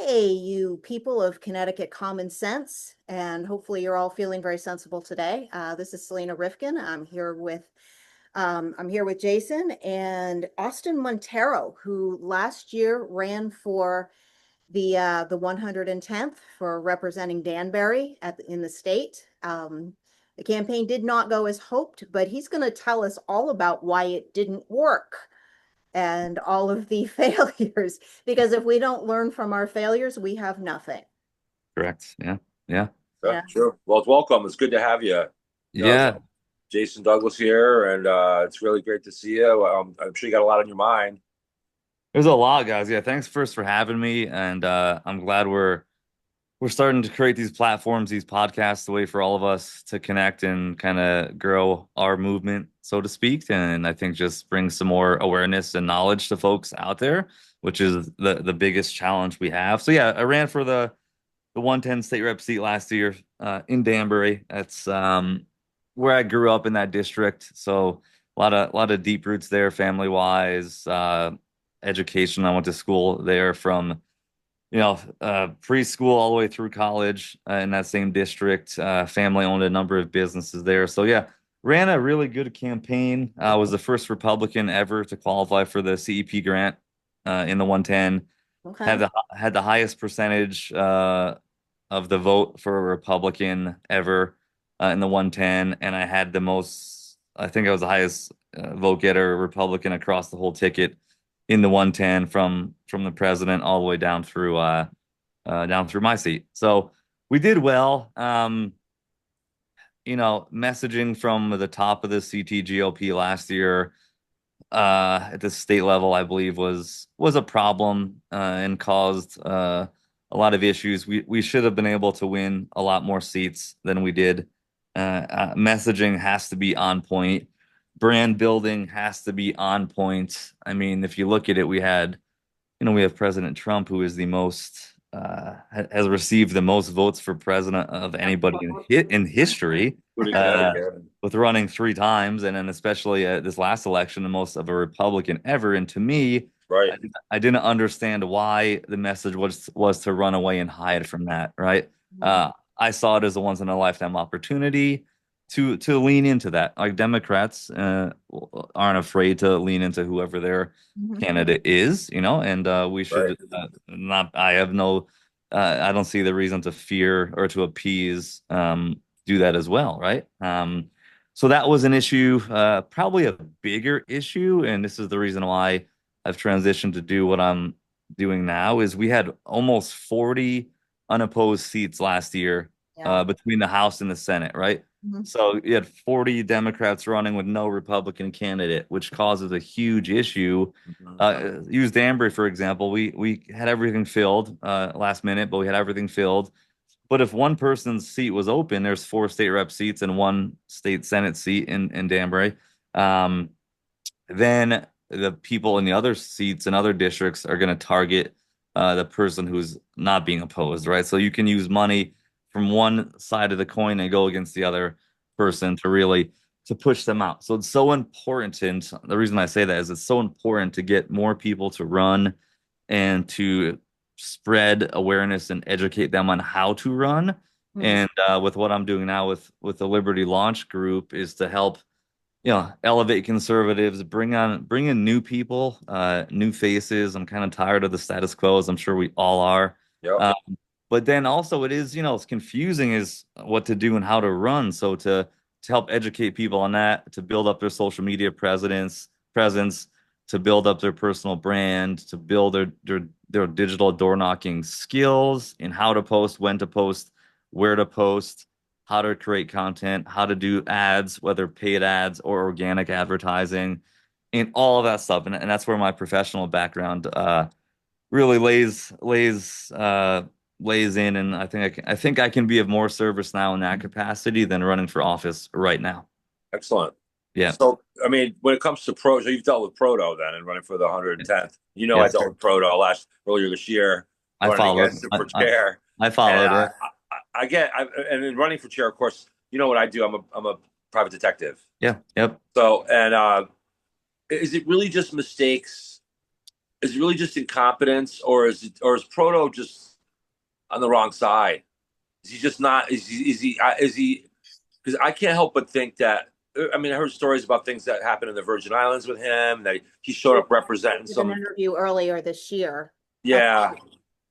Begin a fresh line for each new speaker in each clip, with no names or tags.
Hey, you people of Connecticut common sense, and hopefully you're all feeling very sensible today. This is Selena Rifkin. I'm here with Jason and Austin Monteiro, who last year ran for the 110th for representing Danbury in the state. The campaign did not go as hoped, but he's going to tell us all about why it didn't work and all of the failures. Because if we don't learn from our failures, we have nothing.
Correct. Yeah. Yeah.
Yeah,
Yeah.
sure. Well, it's welcome. It's good to have you.
Yeah.
Jason Douglas here, and it's really great to see you. I'm sure you got a lot on your mind.
There's a lot, guys. Yeah. Thanks first for having me. And I'm glad we're starting to create these platforms, these podcasts, the way for all of us to connect and kind of grow our movement, so to speak. And I think just bring some more awareness and knowledge to folks out there, which is the biggest challenge we have. So yeah, I ran for the 110 state rep seat last year in Danbury. That's where I grew up in that district. So a lot of deep roots there, family wise. Education. I went to school there from preschool all the way through college in that same district. Family owned a number of businesses there. So yeah, ran a really good campaign. Was the first Republican ever to qualify for the CEP grant in the 110. Had
Okay.
the highest percentage of the vote for a Republican ever in the 110, and I had the most. I think I was the highest vote getter Republican across the whole ticket in the 110 from the president all the way down through my seat. So we did well. Messaging from the top of the CT GOP last year at the state level, I believe was a problem and caused a lot of issues. We should have been able to win a lot more seats than we did. Messaging has to be on point. Brand building has to be on point. I mean, if you look at it, we have President Trump, who is the most has received the most votes for president of anybody in history,
Including
uh,
Connecticut.
with running three times, and then especially this last election, the most of a Republican ever. And to me,
Right.
I didn't understand why the message was to run away and hide from that. Right?
Mhm.
I saw it as a once in a lifetime opportunity to lean into that. Like Democrats aren't afraid to lean into whoever their
Mhm.
candidate is, and we
Right.
should not. I don't see the reason to fear or to appease do that as well, right? So that was an issue, probably a bigger issue, and this is the reason why I've transitioned to do what I'm doing now. Is we had almost 40 unopposed seats last year
Yeah.
between the House and the Senate, right?
Mhm.
So you had 40 Democrats running with no Republican candidate, which causes a huge issue.
Mhm.
Use Danbury, for example. We had everything filled last minute, but we had everything filled. But if one person's seat was open, there's four state rep seats and one state Senate seat in Danbury. Um, then the people in the other seats and other districts are going to target the person who's not being opposed, right? So you can use money from one side of the coin and go against the other person to really to push them out. So it's so important. And the reason I say that is it's so important to get more people to run and to spread awareness and educate them on how to run.
Mhm.
And with what I'm doing now with the Liberty Launch Group is to help elevate conservatives, bring in new people, new faces. I'm kind of tired of the status quo, as I'm sure we all are.
Yep.
Uh, but then also it is, it's confusing is what to do and how to run. So to help educate people on that, to build up their social media presence, to build up their personal brand, to build their digital door knocking skills in how to post, when to post, where to post, how to create content, how to do ads, whether paid ads or organic advertising, and all of that stuff. And that's where my professional background really lays in. And I think I can be of more service now in that capacity than running for office right now.
Excellent.
Yeah.
So, I mean, when it comes to so you've dealt with Proto then and running for the 110th. I
Yes,
dealt
sir.
with Proto earlier this year,
I
running
followed.
against him for chair.
I
And
followed. Yeah.
and in running for chair, of course, you know what I do? I'm a private detective.
Yeah. Yep.
So, and is it really just mistakes? Is it really just incompetence, or is Proto just on the wrong side? Is he just not? Is he? Because I can't help but think that. I mean, I heard stories about things that happened in the Virgin Islands with him. That he showed up representing
Did an
some.
interview earlier this year.
Yeah,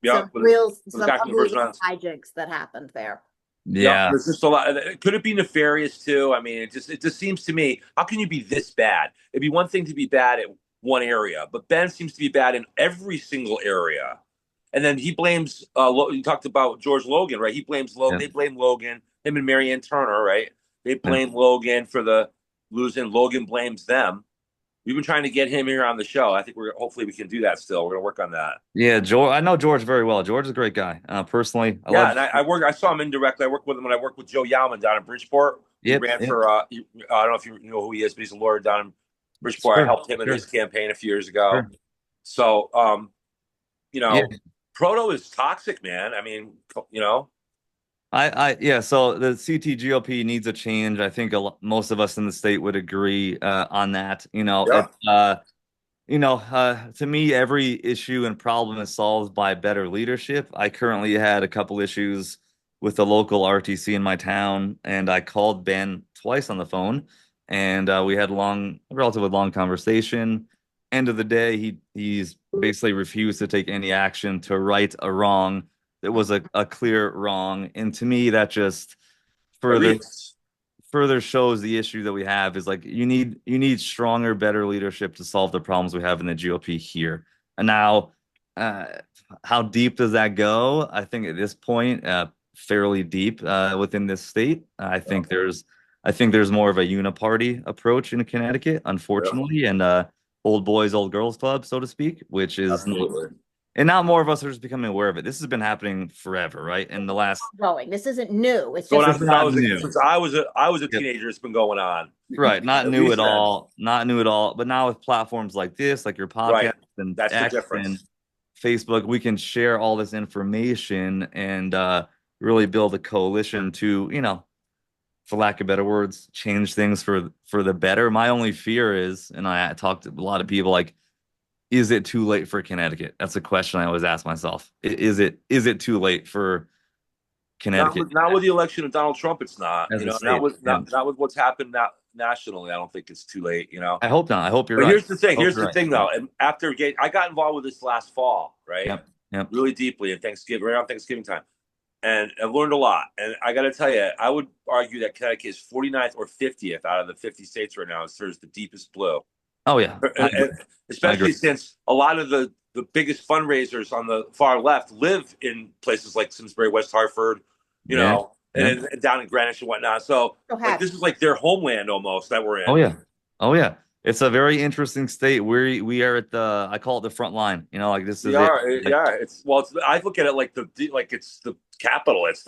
yeah, with the
Some
guy from the
ugly
Virgin Islands.
hijinks that happened there.
Yep,
Yeah.
there's just a lot. Could it be nefarious too? I mean, it just seems to me. How can you be this bad? It'd be one thing to be bad at one area, but Ben seems to be bad in every single area. And then he blames. You talked about George Logan, right? He blames Logan.
Yeah.
They blame Logan. Him and Marianne Turner, right? They blame Logan for the losing. Logan blames them. We've been trying to get him here on the show. I think we're hopefully we can do that still. We're gonna work on that.
Yeah, George. I know George very well. George is a great guy. Personally, I
Yeah,
love.
and I saw him indirectly. I worked with him when I worked with Joe Yalman down in Bridgeport. He
Yep.
ran
Yep.
for I don't know if you know who he is, but he's a lawyer down in Bridgeport. I
Sure.
helped him in
Sure.
his campaign a few years ago.
Sure.
So you
Yeah.
know, Proto is toxic, man. I mean, you know,
Yeah. So the CT GOP needs a change. I think most of us in the state would agree on that.
yeah,
To me, every issue and problem is solved by better leadership. I currently had a couple issues with the local RTC in my town, and I called Ben twice on the phone, and we had relatively long conversation. End of the day, he's basically refused to take any action to right a wrong that was a clear wrong. And to me, that just
at
further
least.
further shows the issue that we have is like you need stronger, better leadership to solve the problems we have in the GOP here. And now, uh, how deep does that go? I think at this point, fairly deep within this state. I think there's more of a uniparty approach in Connecticut,
Yeah,
unfortunately, and old boys, old girls club, so to speak, which is not,
absolutely.
and not more of us are just becoming aware of it. This has been happening forever, right? In the last,
Going. This isn't new. It's
Going
just
on
it's not new.
since I was a teenager. It's been going on
Right, not
at
new
least
at
then.
all, not new at all. But now with platforms like this, like your podcast
Right.
and
That's the
X and
difference.
Facebook, we can share all this information and really build a coalition to, for lack of better words, change things for the better. My only fear is, and I talked to a lot of people, like, is it too late for Connecticut? That's a question I always ask myself. Is it too late for Connecticut
Not with the election of Donald Trump. It's not.
as
You
a
know, not
state?
with
Yeah.
not with what's happened nationally. I don't think it's too late. You know.
I hope not. I hope you're
But
right.
here's the thing.
I hope
Here's
you're
the
right.
thing, though. And I got involved with this last fall, right?
Yep. Yep.
Really deeply in Thanksgiving, around Thanksgiving time, and I've learned a lot. And I got to tell you, I would argue that Connecticut is 49th or 50th out of the 50 states right now. It serves the deepest blue,
Oh yeah.
and
I agree.
especially since a lot of the biggest fundraisers on the far left live in places like Simsbury, West Hartford, you
Yeah.
know,
Yeah.
and down in Greenwich and whatnot. So
so
like
happy.
this is like their homeland almost that we're in.
Oh yeah. Oh yeah. It's a very interesting state. We are at I call it the front line. Like this
We
is it.
are,
Like,
yeah. I look at it like it's the capital. It's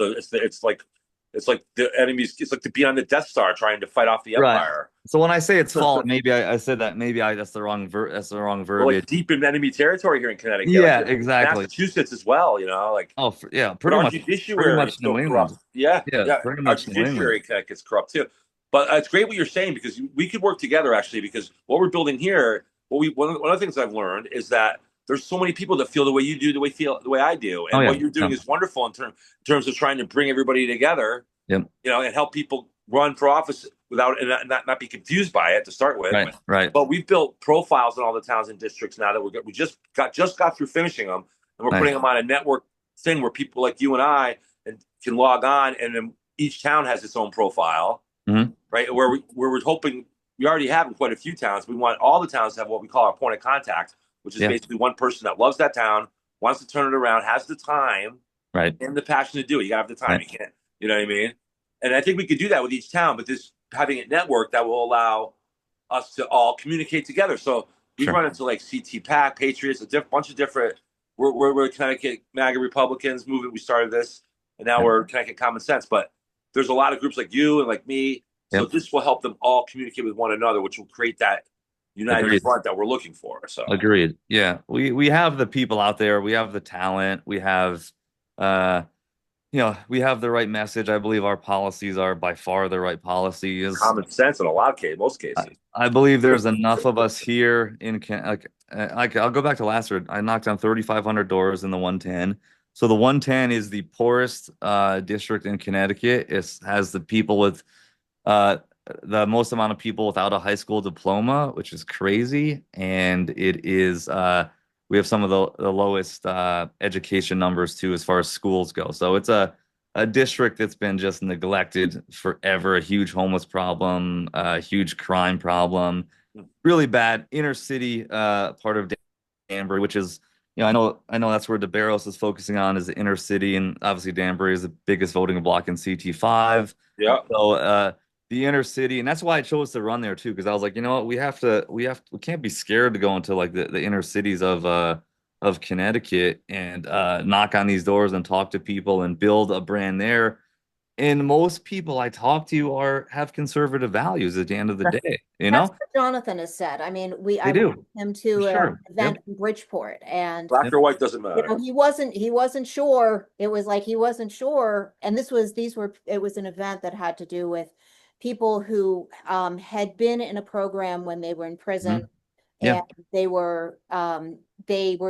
like the enemies. It's like to be on the Death Star trying to fight off the
right.
Empire.
So when I say it's fallen, maybe I said that that's the wrong
We're like
verbiage.
deep in enemy territory here in Connecticut.
Yeah,
Like
exactly.
Massachusetts as well. You know, like
Oh, yeah,
but
pretty
our
much, pretty
judiciary
much
is so
New
corrupt.
England.
Yeah,
Yeah,
yeah.
pretty
Our
much New England.
judiciary in Connecticut's corrupt too. But it's great what you're saying because we could work together actually. Because what we're building here, one of the things I've learned is that there's so many people that feel the way you do, the way I do,
Oh
and
yeah.
what you're doing
Yeah.
is wonderful in terms of trying to bring everybody together.
Yep.
You know, and help people run for office without and not be confused by it to start with.
Right. Right.
But we've built profiles in all the towns and districts now that we just got through finishing them, and we're
Nice.
putting them on a network thing where people like you and I can log on, and then each town has its own profile, right? Where we're hoping we already have in quite a few towns. We want all the towns to have what we call our point of contact, which is basically one person that loves that town, wants to turn it around, has the time,
Right.
and the passion to do it. You gotta have the time.
Right.
You can't. You know what I mean? And I think we could do that with each town, but this having it network that will allow us to all communicate together. So we
Sure.
run into like CT PAC, Patriots, bunch of different. We're Connecticut MAGA Republicans movement. We started this, and now
Yeah.
we're Connecticut Common Sense. But there's a lot of groups like you and like me. So
Yep.
this will help them all communicate with one another, which will create that united
Agreed.
front that we're looking for. So
Agreed. Yeah. We have the people out there. We have the talent. We have uh we have the right message. I believe our policies are by far the right policies.
common sense in a lot of cases, most cases.
I believe there's enough of us here I'll go back to last year. I knocked on 3,500 doors in the 110. So the 110 is the poorest district in Connecticut. It has the people with uh, the most amount of people without a high school diploma, which is crazy. And it is we have some of the lowest education numbers too, as far as schools go. So it's a district that's been just neglected forever, a huge homeless problem, a huge crime problem, really bad inner city part of Danbury, which is, I know that's where DeBarros is focusing on, is the inner city, and obviously Danbury is the biggest voting block in CT5.
Yeah.
So the inner city, and that's why I chose to run there too, because I was like, you know what, we can't be scared to go into like the inner cities of Connecticut and knock on these doors and talk to people and build a brand there. And most people I talk to have conservative values at the end of the day, you
That's
know?
what Jonathan has said. I mean, I
They
went
do,
with him
for
to an
sure.
event
Yep.
in Bridgeport, and
Black
Yep.
or white doesn't matter.
he wasn't sure. It was like he wasn't sure. And it was an event that had to do with people who had been in a program when they were in prison,
Mhm.
and
Yeah.
they were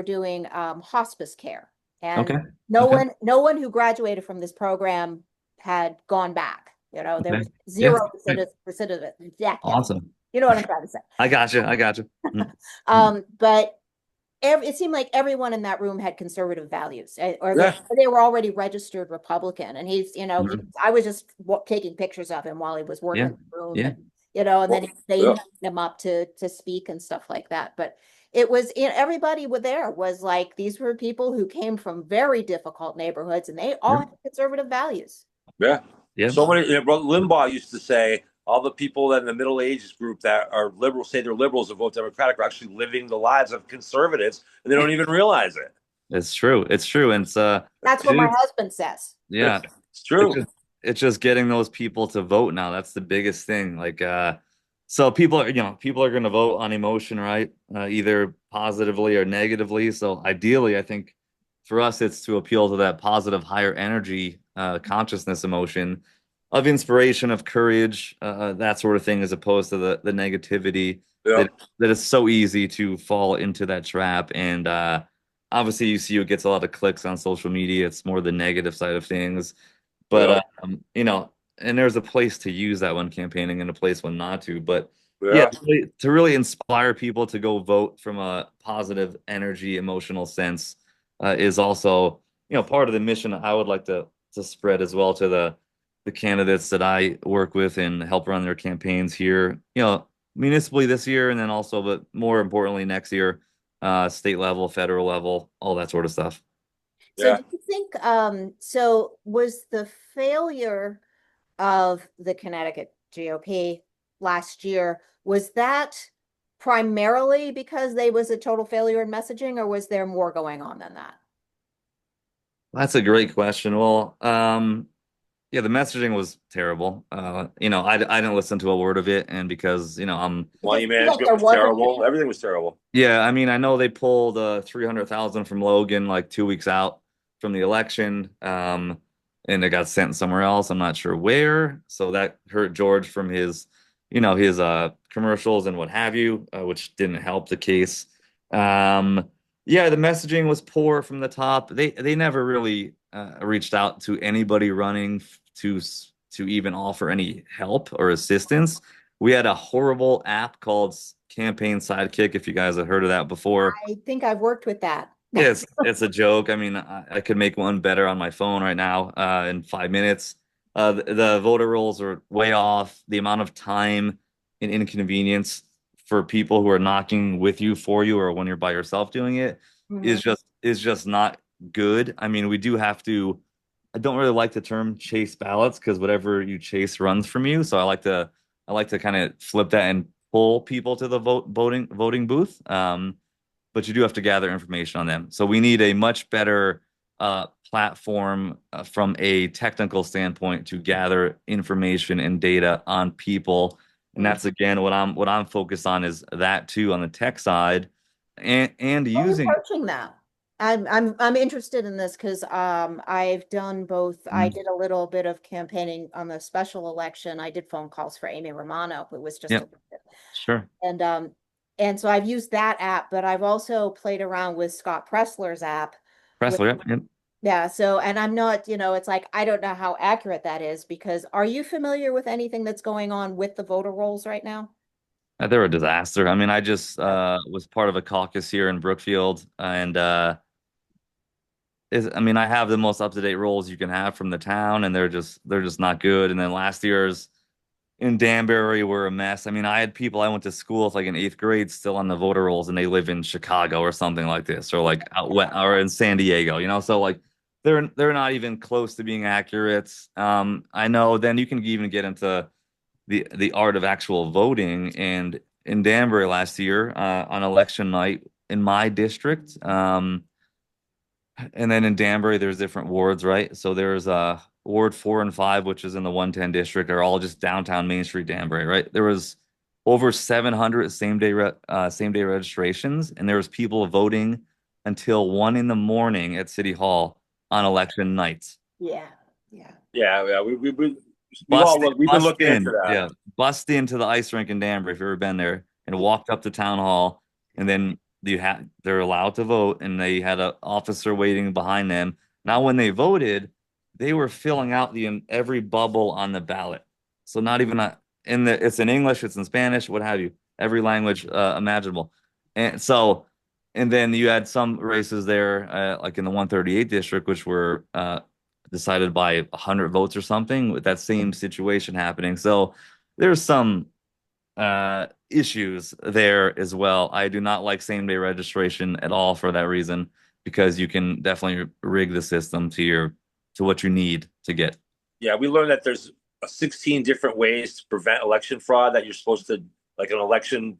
doing hospice care. And
Okay.
no
Okay.
one no one who graduated from this program had gone back. There
Okay.
was
Yeah.
zero
Great.
recidivism. Yeah, yeah.
Awesome.
You know what I'm trying to say.
I got you. I got you.
But it seemed like everyone in that room had conservative values, or
Yeah.
they were already registered Republican. And
Mhm.
I was just taking pictures of him while he was working
Yeah.
in the room,
Yeah.
and and then
Well,
they
yeah.
invited him up to speak and stuff like that. But everybody there was like, these were people who came from very difficult neighborhoods, and they all
Yeah.
had conservative values.
Yeah.
Yeah.
So many, Brother Limbaugh used to say all the people in the middle ages group that are liberal, say they're liberals and vote Democratic, are actually living the lives of conservatives, and they don't even realize it.
It's true. It's true. And it's
That's what my
dude,
husband says.
yeah.
It's
It's
true.
just it's just getting those people to vote now. That's the biggest thing. Like so people are going to vote on emotion, right? Either positively or negatively. So ideally, I think for us it's to appeal to that positive higher energy consciousness emotion of inspiration, of courage, that sort of thing, as opposed to the negativity
Yeah.
that is so easy to fall into that trap. And obviously you see it gets a lot of clicks on social media. It's more the negative side of things.
Yeah.
But and there's a place to use that when campaigning and a place when not to. But yeah,
Yeah.
to really inspire people to go vote from a positive energy, emotional sense is also, part of the mission I would like to spread as well to the candidates that I work with and help run their campaigns here, municipally this year, and then also, but more importantly, next year, state level, federal level, all that sort of stuff.
So
Yeah.
do you think, so was the failure of the Connecticut GOP last year, was that primarily because they was a total failure in messaging, or was there more going on than that?
That's a great question. Well, yeah, the messaging was terrible. I didn't listen to a word of it, and because
It
Money
just seemed like
management
there
was
wasn't
terrible.
any.
Everything was terrible.
yeah, I mean, I know they pulled 300,000 from Logan like 2 weeks out from the election, and it got sent somewhere else. I'm not sure where, so that hurt George from his commercials and what have you, which didn't help the case. Yeah, the messaging was poor from the top. They never really reached out to anybody running to even offer any help or assistance. We had a horrible app called Campaign Sidekick, if you guys have heard of that before.
I think I've worked with that.
It's a joke. I mean, I could make one better on my phone right now in 5 minutes. The voter rolls are way off. The amount of time and inconvenience for people who are knocking with you, for you, or when you're by yourself doing it
Mhm.
is just not good. I mean, we do have to. I don't really like the term chase ballots, because whatever you chase runs from you. So I like to kind of flip that and pull people to the voting booth. But you do have to gather information on them. So we need a much better platform from a technical standpoint to gather information and data on people. And that's again what I'm focused on, is that too, on the tech side, and
How are you
using.
approaching that? I'm interested in this because I've done both. I
Mm,
did a little bit of campaigning on the special election. I did phone calls for Amy Romano, who was just
yeah,
elected.
sure.
And so I've used that app, but I've also played around with Scott Pressler's app, which
Pressler, yep, yep.
Yeah, so, and I'm not, it's like, I don't know how accurate that is because are you familiar with anything that's going on with the voter rolls right now?
They're a disaster. I mean, I just was part of a caucus here in Brookfield, and I mean, I have the most up-to-date rolls you can have from the town, and they're just not good. And then last year's in Danbury were a mess. I mean, I had people I went to school with like in eighth grade still on the voter rolls, and they live in Chicago or something like this, or like out west or in San Diego, So like they're not even close to being accurate. I know then you can even get into the art of actual voting. And in Danbury last year, on election night in my district, and then in Danbury, there's different wards, right? So there's Ward 4 and 5, which is in the 110 district, are all just downtown Main Street, Danbury, right? There was over 700 same day registrations, and there was people voting until 1 in the morning at City Hall on election nights.
Yeah, yeah.
Yeah,
Bust
we've been
bust
looking into
in,
that.
yeah, bust into the ice rink in Danbury if you've ever been there, and walked up to town hall, and then they're allowed to vote, and they had an officer waiting behind them. Now, when they voted, they were filling out the every bubble on the ballot, so not even it's in English, it's in Spanish, what have you, every language imaginable, and so. And then you had some races there, like in the 138 district, which were decided by 100 votes or something with that same situation happening. So there's some issues there as well. I do not like same day registration at all for that reason because you can definitely rig the system to what you need to get.
Yeah, we learned that there's 16 different ways to prevent election fraud that you're supposed to, like an election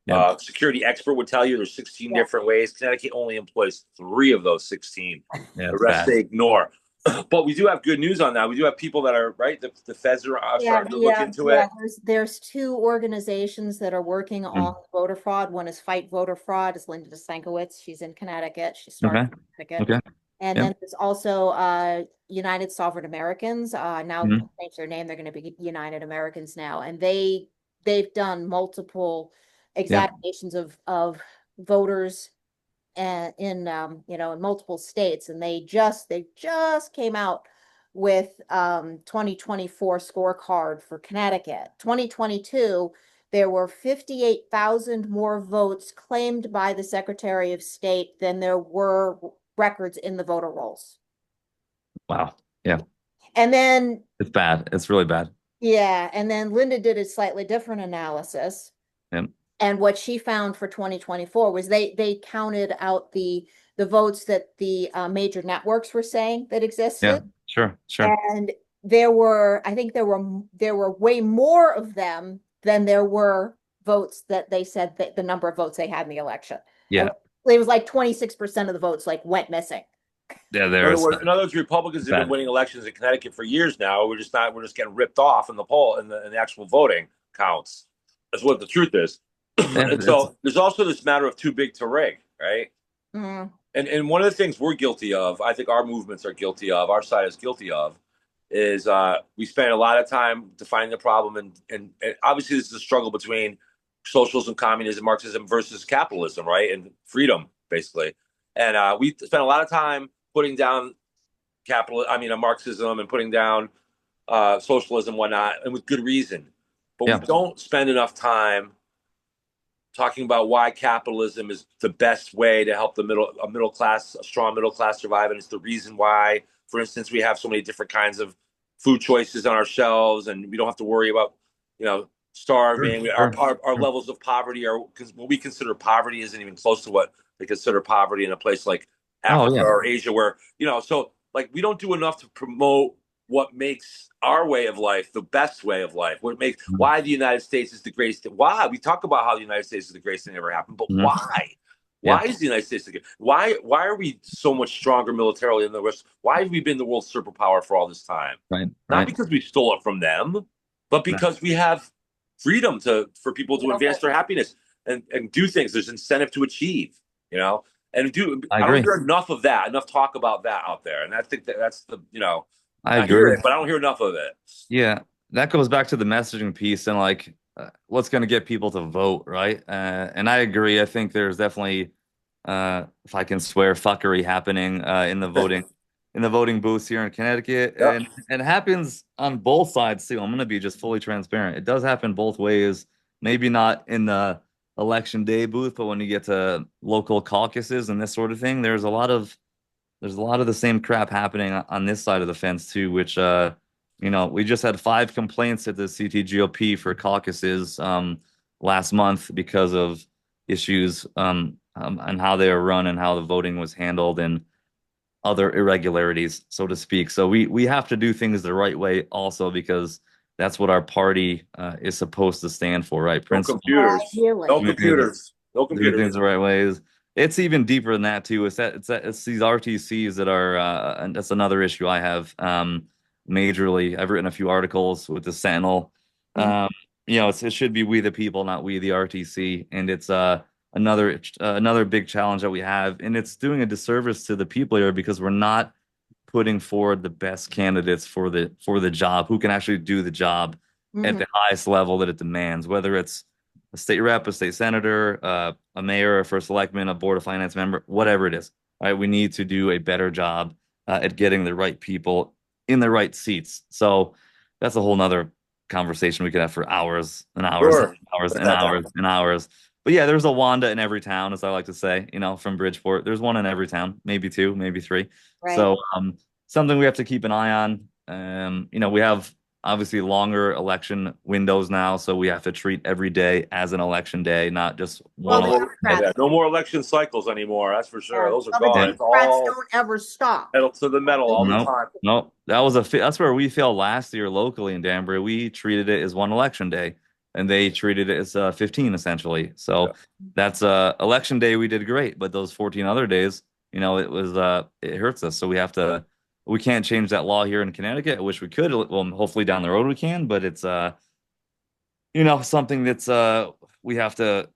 Yeah,
security expert would tell you. There's 16
Yeah.
different ways. Connecticut only employs 3 of those 16.
yeah,
The
it's
rest
bad.
they ignore. But we do have good news on that. We do have people that are right. The feds are
Yeah,
starting to look
yeah,
into
yeah.
it.
There's two organizations that are working
Mm.
on voter fraud. One is Fight Voter Fraud. Is Linda DeSankowitz. She's in Connecticut. She started
Okay.
in Connecticut.
Okay.
And
Yep.
then there's also United Sovereign Americans. Now
Mhm.
changed their name. They're going to be United Americans now, and they've done multiple
Yep.
examinations of voters and in multiple states, and they just came out with 2024 scorecard for Connecticut. 2022, there were 58,000 more votes claimed by the Secretary of State than there were records in the voter rolls.
Wow. Yeah.
And then
It's bad. It's really bad.
yeah, and then Linda did a slightly different analysis.
Yep.
And what she found for 2024 was they counted out the votes that the major networks were saying that
Yeah.
existed,
Sure. Sure.
and I think there were way more of them than there were votes that they said that the number of votes they had in the election. And
Yeah.
it was like 26% of the votes like went missing.
Yeah. There's
In other words, Republicans have been
bad.
winning elections in Connecticut for years now. We're just not. We're just getting ripped off in the poll in the actual voting counts. That's what the truth is. And
It's
so there's also this matter of too big to rig, right?
Mm.
And one of the things we're guilty of, I think our movements are guilty of, our side is guilty of, is we spend a lot of time defining the problem, and obviously this is a struggle between socialism, communism, Marxism versus capitalism, right, and freedom, basically. And we spend a lot of time putting down Marxism, and putting down socialism, whatnot, and with good reason. But we
yeah.
don't spend enough time talking about why capitalism is the best way to help a strong middle class survive. And it's the reason why, for instance, we have so many different kinds of food choices on our shelves, and we don't have to worry about,
Sure.
starving. Our,
Sure.
our, our
Sure.
levels of poverty are, because what we consider poverty isn't even close to what they consider poverty in a place like
Oh
Africa
yeah.
or Asia, where, so like we don't do enough to promote what makes our way of life the best way of life. What makes Why the United States is the greatest. Why we talk about how the United States is the greatest thing that ever happened, but
Mhm.
why?
Yeah.
Why is the United States the Why are we so much stronger militarily than the rest? Why have we been the world superpower for all this time?
Right.
Not
Right.
because we stole it from them, but
No,
because we have freedom for people to advance their happiness and do things. There's incentive to achieve, and
I
I don't
agree.
hear enough talk about that out there. And I think that's
I
I hear
agree.
it, but I don't hear enough of it.
Yeah, that goes back to the messaging piece and like what's going to get people to vote, right? And I agree. I think there's definitely, if I can swear, fuckery happening in the voting. in the voting booths here in Connecticut,
Yep.
and it happens on both sides too. I'm gonna be just fully transparent. It does happen both ways. Maybe not in the election day booth, but when you get to local caucuses and this sort of thing, there's a lot of the same crap happening on this side of the fence too, which we just had 5 complaints at the CTGOP for caucuses last month because of issues and how they were run and how the voting was handled and other irregularities, so to speak. So we have to do things the right way also because that's what our party is supposed to stand for, right?
No
Principle.
computers.
Really?
No computers. No
Do things
computers.
the right ways. It's even deeper than that too. It's these RTCs that are and that's another issue I have majorly. I've written a few articles with the Sentinel.
Mhm.
Um, it should be we the people, not we the RTC, and it's another big challenge that we have, and it's doing a disservice to the people here because we're not putting forward the best candidates for the job who can actually do the job at
Mhm.
the highest level that it demands, whether it's a state rep, a state senator, a mayor, a first selectman, a board of finance member, whatever it is. Right, we need to do a better job at getting the right people in the right seats. So that's a whole nother conversation we could have for hours and hours and
Sure.
hours and hours and hours. But yeah, there's a Wanda in every town, as I like to say, from Bridgeport. There's one in every town, maybe 2, maybe 3.
Right.
So something we have to keep an eye on. We have obviously longer election windows now, so we have to treat every day as an election day, not just
Well,
one
No
the
more,
election day.
Democrats,
no more election cycles anymore. That's for sure.
yeah.
Those are
Well, the
gone.
Yeah.
It's
Democrats
all
don't ever stop.
pedal to the metal all the
No,
time.
no, that's where we failed last year locally in Danbury. We treated it as one election day, and they treated it as 15 essentially.
Yeah.
So that's election day we did great, but those 14 other days, it hurts us. So we can't change that law here in Connecticut. I wish we could. Well, hopefully down the road we can, but it's something that's we have to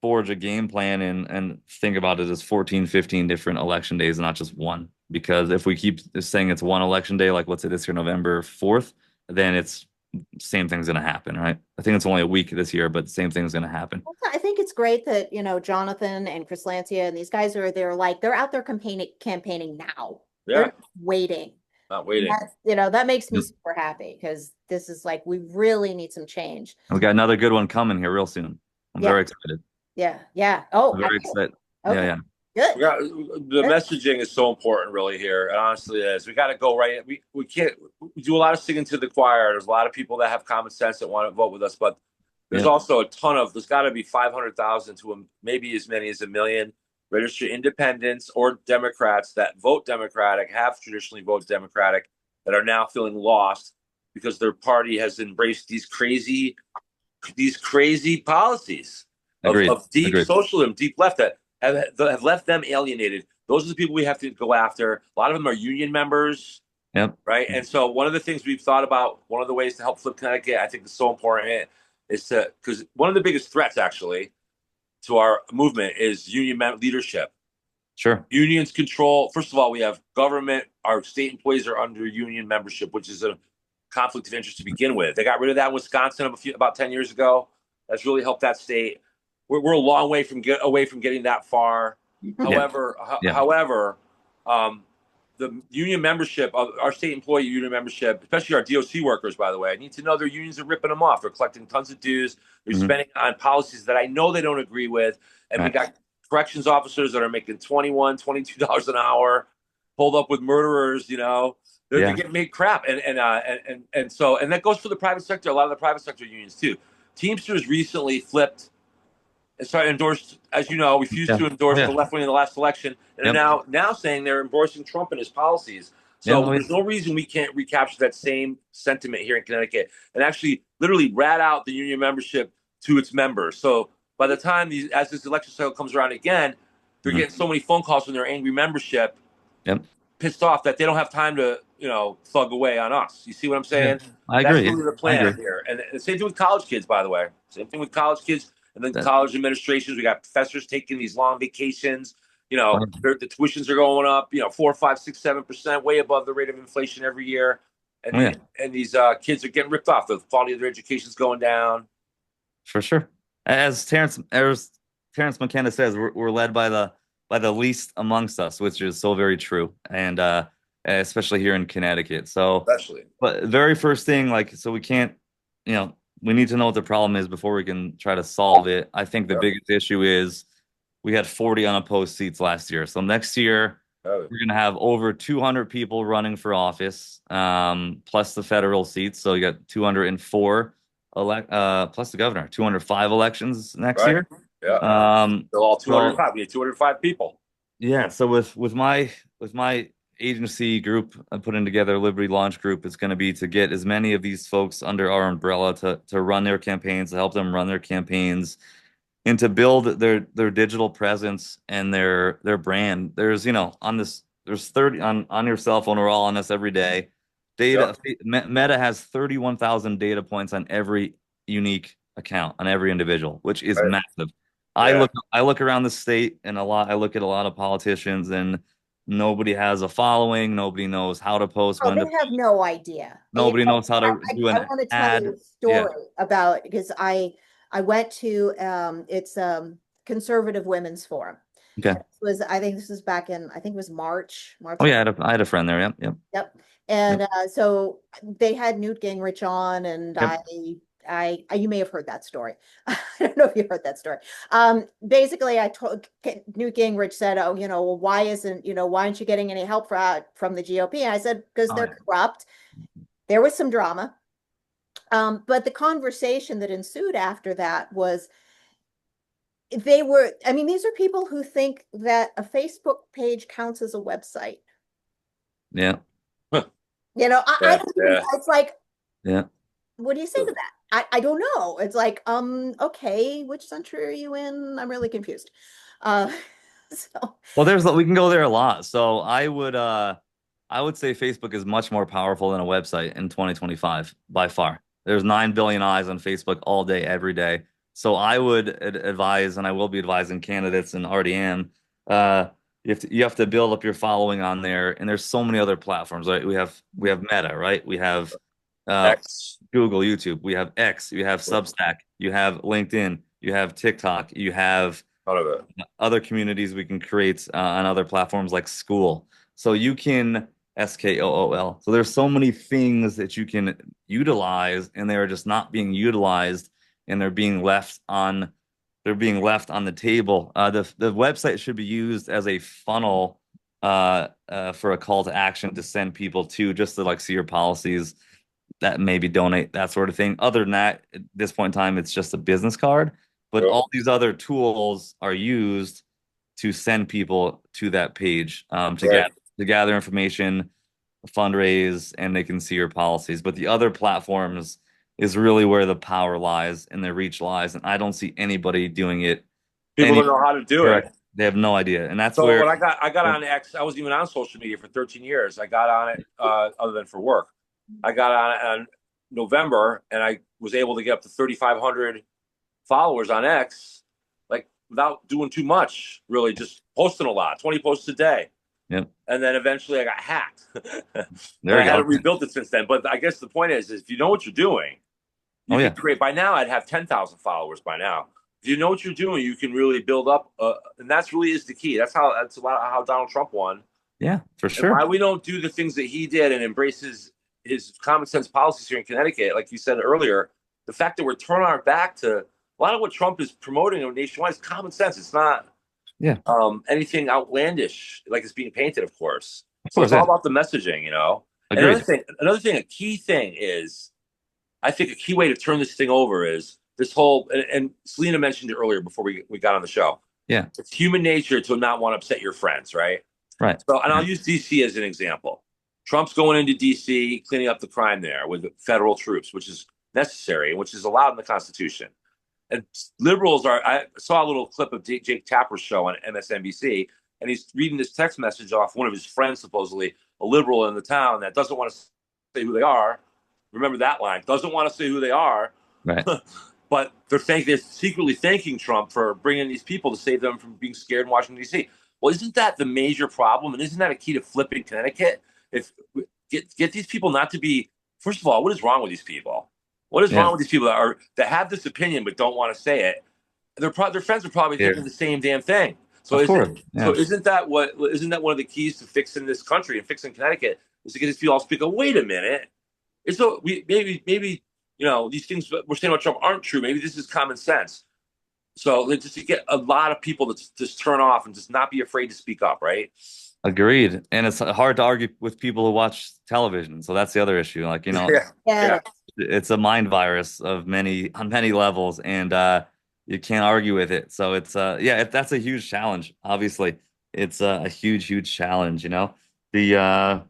forge a game plan and think about it as 14, 15 different election days, not just one. Because if we keep saying it's one election day, like let's say this year, November 4th, then it's same thing's gonna happen, right? I think it's only a week this year, but the same thing's gonna happen.
I think it's great that, Jonathan and Chris Lancia and these guys they're out there campaigning now. They're
Yeah.
not waiting.
Not
And
waiting.
that makes me
Yep.
super happy because this is like, we really need some change.
And we got another good one coming here real soon. I'm
Yeah.
very excited.
Yeah. Yeah. Oh,
I'm very excited.
okay.
Yeah,
Good.
We got the messaging is so important, really. Here, it honestly is. We got to go right. We can't. We do a lot of singing to the choir. There's a lot of people that have common sense that want to vote with us, but there's
Yeah.
also a ton of. There's got to be 500,000 to maybe as many as 1 million registered independents or Democrats that vote Democratic, have traditionally voted Democratic, that are now feeling lost because their party has embraced these crazy policies
Agreed.
of deep
Agreed.
socialism, deep left that have left them alienated. Those are the people we have to go after. A lot of them are union members,
Yep.
right? And so one of the things we've thought about, one of the ways to help flip Connecticut, I think is so important, is because one of the biggest threats actually to our movement is union leadership.
Sure.
Unions control. First of all, we have government. Our state employees are under union membership, which is a conflict of interest to begin with. They got rid of that in Wisconsin about 10 years ago. That's really helped that state. We're a long way from getting that far. However, the union membership of our state employee union membership, especially our DOC workers, by the way, I need to know their unions are ripping them off. They're collecting tons of dues. They're spending on policies that I know they don't agree with. And we got corrections officers that are making $21, $22 an hour, pulled up with murderers. They're getting made crap. And so that goes for the private sector. A lot of the private sector unions too. Teamsters recently flipped and started endorsed, as you know, refused to endorse the left wing in the last election, and are now saying they're endorsing Trump and his policies. So there's no reason we can't recapture that same sentiment here in Connecticut and actually literally rat out the union membership to its members. So by the time as this election cycle comes around again, they're getting so many phone calls from their angry membership, pissed off that they don't have time to, thug away on us. You see what I'm saying?
Yeah, I agree.
That's really the plan here. And the same thing with college kids, by the way. Same thing with college kids. And then college administrations, we got professors taking these long vacations. The tuitions are going up, 4, 5, 6, 7%, way above the rate of inflation every year. And these kids are getting ripped off. The quality of their education is going down.
For sure. As Terrence McKenna says, we're led by the least amongst us, which is so very true. And especially here in Connecticut. So,
Especially.
but very first thing, like, so we can't, you know, we need to know what the problem is before we can try to solve it. I think the
Yeah.
biggest issue is we had 40 unopposed seats last year. So next year
Oh,
we're gonna have over 200 people running for office, plus the federal seats. So you got 204 plus the governor, 205 elections next
right.
year.
Yeah. So all
So
205. We need 205 people.
yeah, so with my agency group putting together Liberty Launch Group, it's going to be to get as many of these folks under our umbrella to run their campaigns, to help them run their campaigns, and to build their digital presence and their brand. There's, on this, there's 30 on your cell phone. We're all on this every day.
Yep.
Meta has 31,000 data points on every unique account on every individual, which is
Right.
massive.
Yeah.
I look around the state and I look at a lot of politicians and nobody has a following. Nobody knows how to post,
Oh,
when
they
to,
have no idea.
nobody knows how to do
I
an
want to tell you
ad.
a
Yeah.
story about because I went to it's conservative women's forum.
Okay.
And this was I think this was back in I think it was March
Oh
of
yeah, I had a friend there. Yep. Yep.
Yep.
Yep.
And so they had Newt Gingrich on, and
Yep.
you may have heard that story. I don't know if you heard that story. Basically, I told Newt Gingrich said, "Oh, well, why aren't you getting any help from the GOP?" And I said, "Because
Oh
they're
yeah.
corrupt." There was some drama, but the conversation that ensued after that was they were. I mean, these are people who think that a Facebook page counts as a website.
Yeah.
I
Yeah.
don't even.
Yeah.
It's like,
Yeah.
what do you say to that? I don't know. It's like, okay, which century are you in? I'm really confused. Uh, so
Well, we can go there a lot. So I would say Facebook is much more powerful than a website in 2025 by far. There's 9 billion eyes on Facebook all day, every day. So I would advise, and I will be advising candidates, and already am. You have to build up your following on there, and there's so many other platforms, right? We have Meta, right? We have uh,
X.
Google, YouTube. We have X. You have Substack. You have LinkedIn. You have TikTok. You have
None of it.
other communities we can create on other platforms like School. So you can SKOOL. So there's so many things that you can utilize, and they're just not being utilized, and they're being left on the table. The website should be used as a funnel for a call to action to send people to, just to like see your policies, that maybe donate, that sort of thing. Other than that, at this point in time, it's just a business card. But
Yep.
all these other tools are used to send people to that page,
Right.
to gather information, fundraise, and they can see your policies. But the other platforms is really where the power lies and the reach lies. And I don't see anybody doing it
People
any
don't know how to do it.
correct. They have no idea. And that's
So
where,
when I got on X, I wasn't even on social media for 13 years. I got on it other than for work. I got on it in November, and I was able to get up to 3,500 followers on X, like without doing too much, really, just posting a lot, 20 posts a day.
yep,
And then eventually I got hacked. And
there
I
you go.
haven't rebuilt it since then. But I guess the point is if you know what you're doing, you
Oh
can
yeah.
create. By now, I'd have 10,000 followers by now. If you know what you're doing, you can really build up. And that's really is the key. That's a lot of how Donald Trump won.
Yeah, for
And
sure.
why we don't do the things that he did and embrace his common sense policies here in Connecticut, like you said earlier, the fact that we're turning our back to a lot of what Trump is promoting nationwide is common sense. It's not
Yeah,
anything outlandish like it's being painted, of course.
of
So
course.
it's all
Yeah,
about the messaging. And
agreed.
a key thing is, I think a key way to turn this thing over is this whole, and Selena mentioned it earlier before we got on the show.
Yeah,
It's human nature to not want to upset your friends, right?
right.
So, and
Yeah.
I'll use DC as an example. Trump's going into DC, cleaning up the crime there with federal troops, which is necessary, which is allowed in the Constitution. And liberals are, I saw a little clip of Jake Tapper's show on MSNBC, and he's reading this text message off one of his friends, supposedly a liberal in the town that doesn't want to say who they are. Remember that line, doesn't want to say who they are.
Right.
But they're secretly thanking Trump for bringing these people to save them from being scared in Washington, D.C. Well, isn't that the major problem? And isn't that a key to flipping Connecticut? If get these people not to be, first of all, what is wrong with these people? What is
Yeah.
wrong with these people that have this opinion but don't want to say it? Their friends are probably
Here.
thinking the same damn thing. So
Of course. Yeah.
isn't that one of the keys to fixing this country and fixing Connecticut is to get these people all speak. Wait a minute. It's so we maybe these things we're saying about Trump aren't true. Maybe this is common sense. So just to get a lot of people to just turn off and just not be afraid to speak up, right?
Agreed. And it's hard to argue with people who watch television. So that's the other issue. Like,
Yeah.
Yeah.
it's a mind virus on many levels, and you can't argue with it. So it's that's a huge challenge. Obviously, it's a huge challenge. The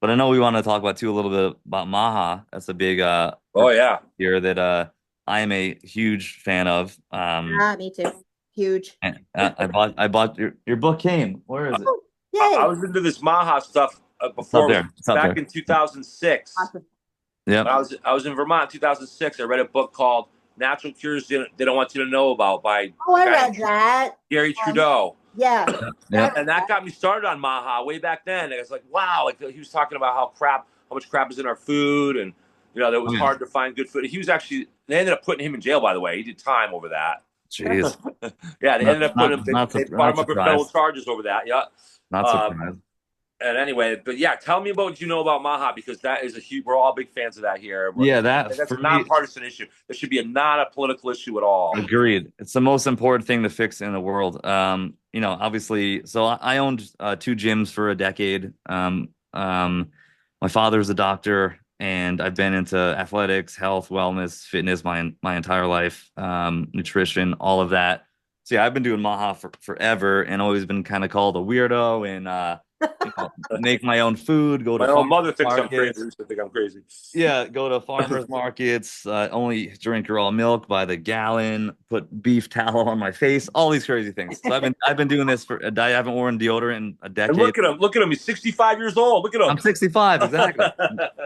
but I know we want to talk about too a little bit about MAHA. That's a big
Oh yeah.
here that I am a huge fan of.
Me too. Huge.
And, I bought your book came. Where is it?
Oh,
I
yay.
was into this MAHA stuff
It's up
before
there. It's up
back
there.
in 2006.
Awesome.
Yeah.
I was in Vermont in 2006. I read a book called Natural Cures They Don't Want You to Know About by
Oh, I read that.
Gary Trudeau.
Yeah.
Yeah.
And that got me started on MAHA way back then. And I was like, wow, like he was talking about how much crap is in our food, and that it was hard to find good food. They ended up putting him in jail, by the way. He did time over that.
Jeez.
Yeah, they ended up putting him. They brought him up with federal
surprised.
charges over that. Yeah.
Not surprised.
And anyway, but yeah, tell me about what you know about MAHA, because that is we're all big fans of that here. That's a nonpartisan issue. There should be not a political issue at all.
Agreed. It's the most important thing to fix in the world. Obviously, so I owned 2 gyms for a decade. My father's a doctor, and I've been into athletics, health, wellness, fitness my entire life, nutrition, all of that. So yeah, I've been doing MAHA for forever, and always been kind of called a weirdo, and make my own food, go to
my own mother thinks
markets.
I'm crazy. I used to think I'm crazy.
Yeah, go to farmers markets, only drink raw milk by the gallon, put beef tallow on my face, all these crazy things. So I've been doing this for I haven't worn deodorant in a decade.
And look at him. He's 65 years old. Look at him.
I'm 65, exactly.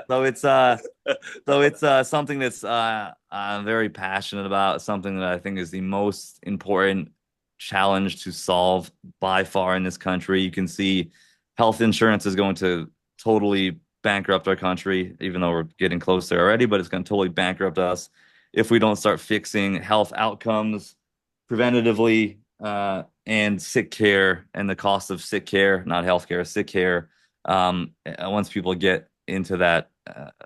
So it's something that's I'm very passionate about, something that I think is the most important challenge to solve by far in this country. You can see health insurance is going to totally bankrupt our country, even though we're getting close there already, but it's going to totally bankrupt us if we don't start fixing health outcomes preventatively, and sick care, and the cost of sick care, not health care, sick care. Once people get into that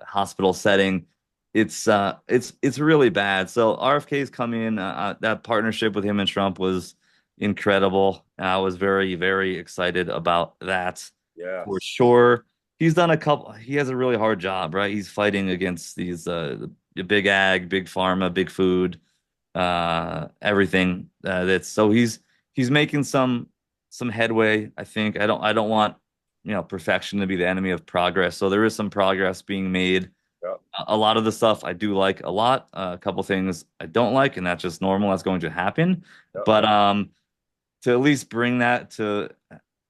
hospital setting, it's really bad. So RFK's come in. That partnership with him and Trump was incredible. I was very, very excited about that.
Yeah,
for sure. He has a really hard job, right? He's fighting against these the big ag, big pharma, big food, everything. He's making some headway. I think I don't want perfection to be the enemy of progress. So there is some progress being made.
yeah.
A lot of the stuff I do like a lot. A couple things I don't like, and that's just normal. That's going to happen.
Yeah.
But to at least bring that to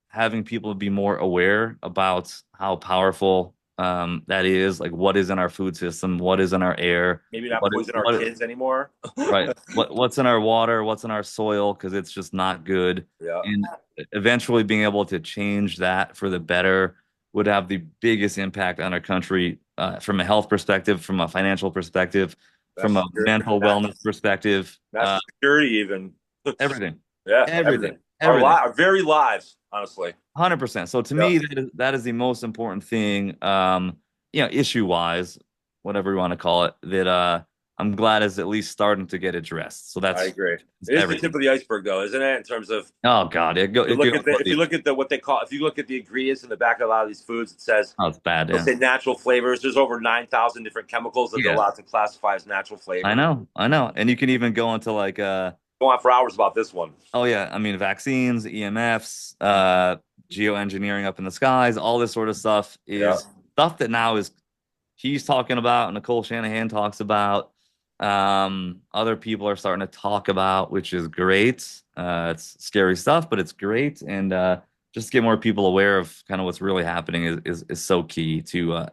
having people be more aware about how powerful that is, like what is in our food system, what is in our air,
Maybe not poison our kids anymore.
Right. What's in our water, what's in our soil, because it's just not good.
Yeah.
And eventually being able to change that for the better would have the biggest impact on our country, from a health perspective, from a financial perspective, from a mental wellness perspective,
national security, even
everything.
Yeah,
everything.
Our very lives, honestly.
100%. So to me, that is the most important thing, issue wise, whatever you want to call it, that I'm glad is at least starting to get addressed. So I
agree. It is the tip of the iceberg, though, isn't it? In terms of
oh god, if
you look at the ingredients in the back of a lot of these foods, it says
it's bad.
They'll say natural flavors. There's over 9,000 different chemicals that they're allowed to classify as natural flavors.
I know, and you can even go into like
go on for hours about this one.
Oh yeah, I mean vaccines, EMFs, geoengineering up in the skies, all this sort of stuff is stuff that now is he's talking about, Nicole Shanahan talks about, other people are starting to talk about, which is great. It's scary stuff, but it's great, and just to get more people aware of kind of what's really happening is so key to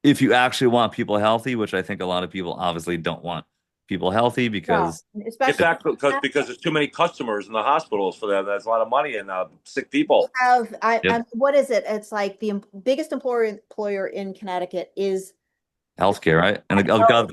if you actually want people healthy, which I think a lot of people obviously don't want people healthy because
because there's too many customers in the hospitals for them. There's a lot of money in sick people.
What is it? It's like the biggest employer in Connecticut is
healthcare, right? And the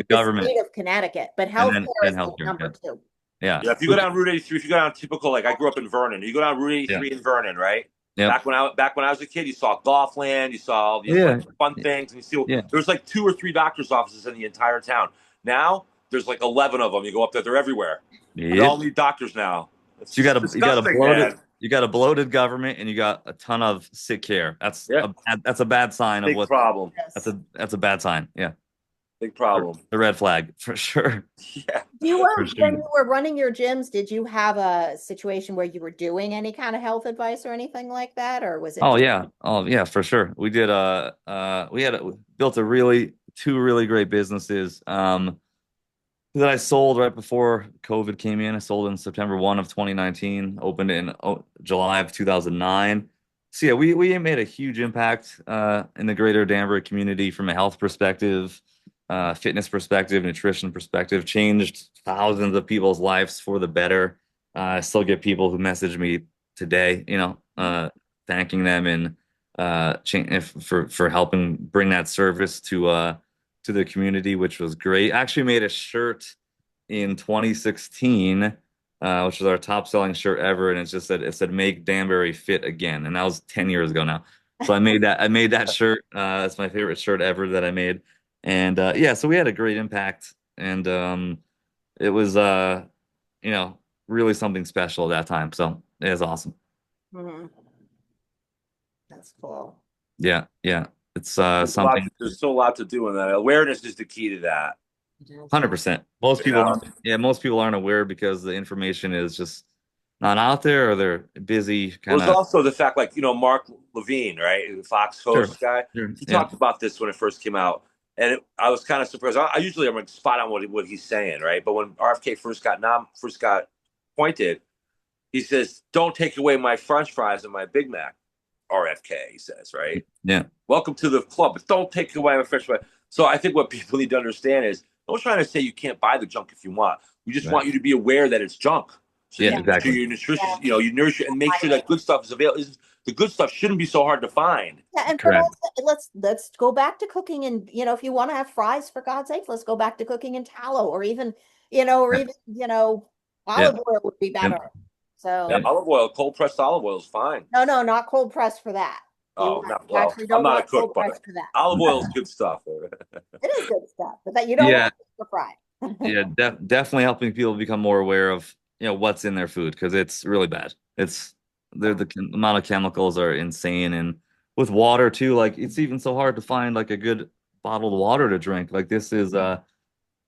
government.
The state of Connecticut, but healthcare is number 2.
Yeah.
Yeah, if you go down Route 83, if you go down typical, like I grew up in Vernon, you go down Route
Yeah.
83 in Vernon, right?
Yep.
Back when I was a kid, you saw golf land, you saw all these
Yeah.
like fun things, and you see
Yeah.
there was like 2 or 3 doctors' offices in the entire town. Now there's like 11 of them. You go up there, they're everywhere. They all
Yep.
need doctors now. It's
So
just
you got a
disgusting,
bloated
man.
government and you got a ton of sick care.
Yeah,
That's a bad sign of
big
what
problem.
Yes.
that's a bad sign. Yeah.
Big problem.
The red flag for sure.
Yeah.
Do you,
For
when
sure.
you were running your gyms, did you have a situation where you were doing any kind of health advice or anything like that? Or was it
Oh
just,
yeah. Oh yeah, for sure. We did we built two really great businesses that I sold right before COVID came in. I sold in September 1 of 2019, opened in July of 2009. So yeah, we made a huge impact in the greater Danbury community from a health perspective, fitness perspective, nutrition perspective, changed thousands of people's lives for the better. I still get people who message me today, thanking them and for helping bring that service to the community, which was great. I actually made a shirt in 2016, which was our top selling shirt ever, and it said "Make Danbury Fit Again," and that was 10 years ago now. So I made that shirt. It's my favorite shirt ever that I made, and yeah, so we had a great impact, and it was you know really something special at that time. So it was awesome.
Mhm. That's cool.
Yeah, yeah, it's something.
There's still a lot to do in that. Awareness is the key to that.
100%.
You know?
Most people aren't aware because the information is just not out there or they're busy
Well,
kind
it's
of.
also the fact, like, Mark Levine, right? The Fox
Sure.
host guy.
Sure.
He
Yeah.
talked about this when it first came out. And I was kind of surprised. I usually am like spot on what he's saying, right? But when RFK first got appointed, he says, "Don't take away my French fries and my Big Mac." RFK, he says, right?
Yeah.
Welcome to the club, but don't take away my French fries. So I think what people need to understand is, don't try to say you can't buy the junk if you want. We just
Right.
want you to be aware that it's junk. So
Yeah,
you make sure
exactly.
your nutrition,
Yeah.
you nourish it and make sure that good stuff is available. The good stuff shouldn't be so hard to find.
Yeah, and but
Correct.
also let's go back to cooking and if you want to have fries, for God's sake, let's go back to cooking in tallow or even,
Yeah. Yeah.
olive oil would be
Yeah.
better.
Yeah,
So
olive oil, cold pressed olive oil is fine.
no, not cold press for that.
Oh, no,
You
well,
actually
I'm
don't
not a
want
cook,
cold press
but
for that.
olive oil is good stuff.
It is good stuff, but that you don't
Yeah.
want to fry.
Yeah. Definitely helping people become more aware of, what's in their food because it's really bad. The amount of chemicals are insane. And with water too, like it's even so hard to find like a good bottled water to drink. Like this is the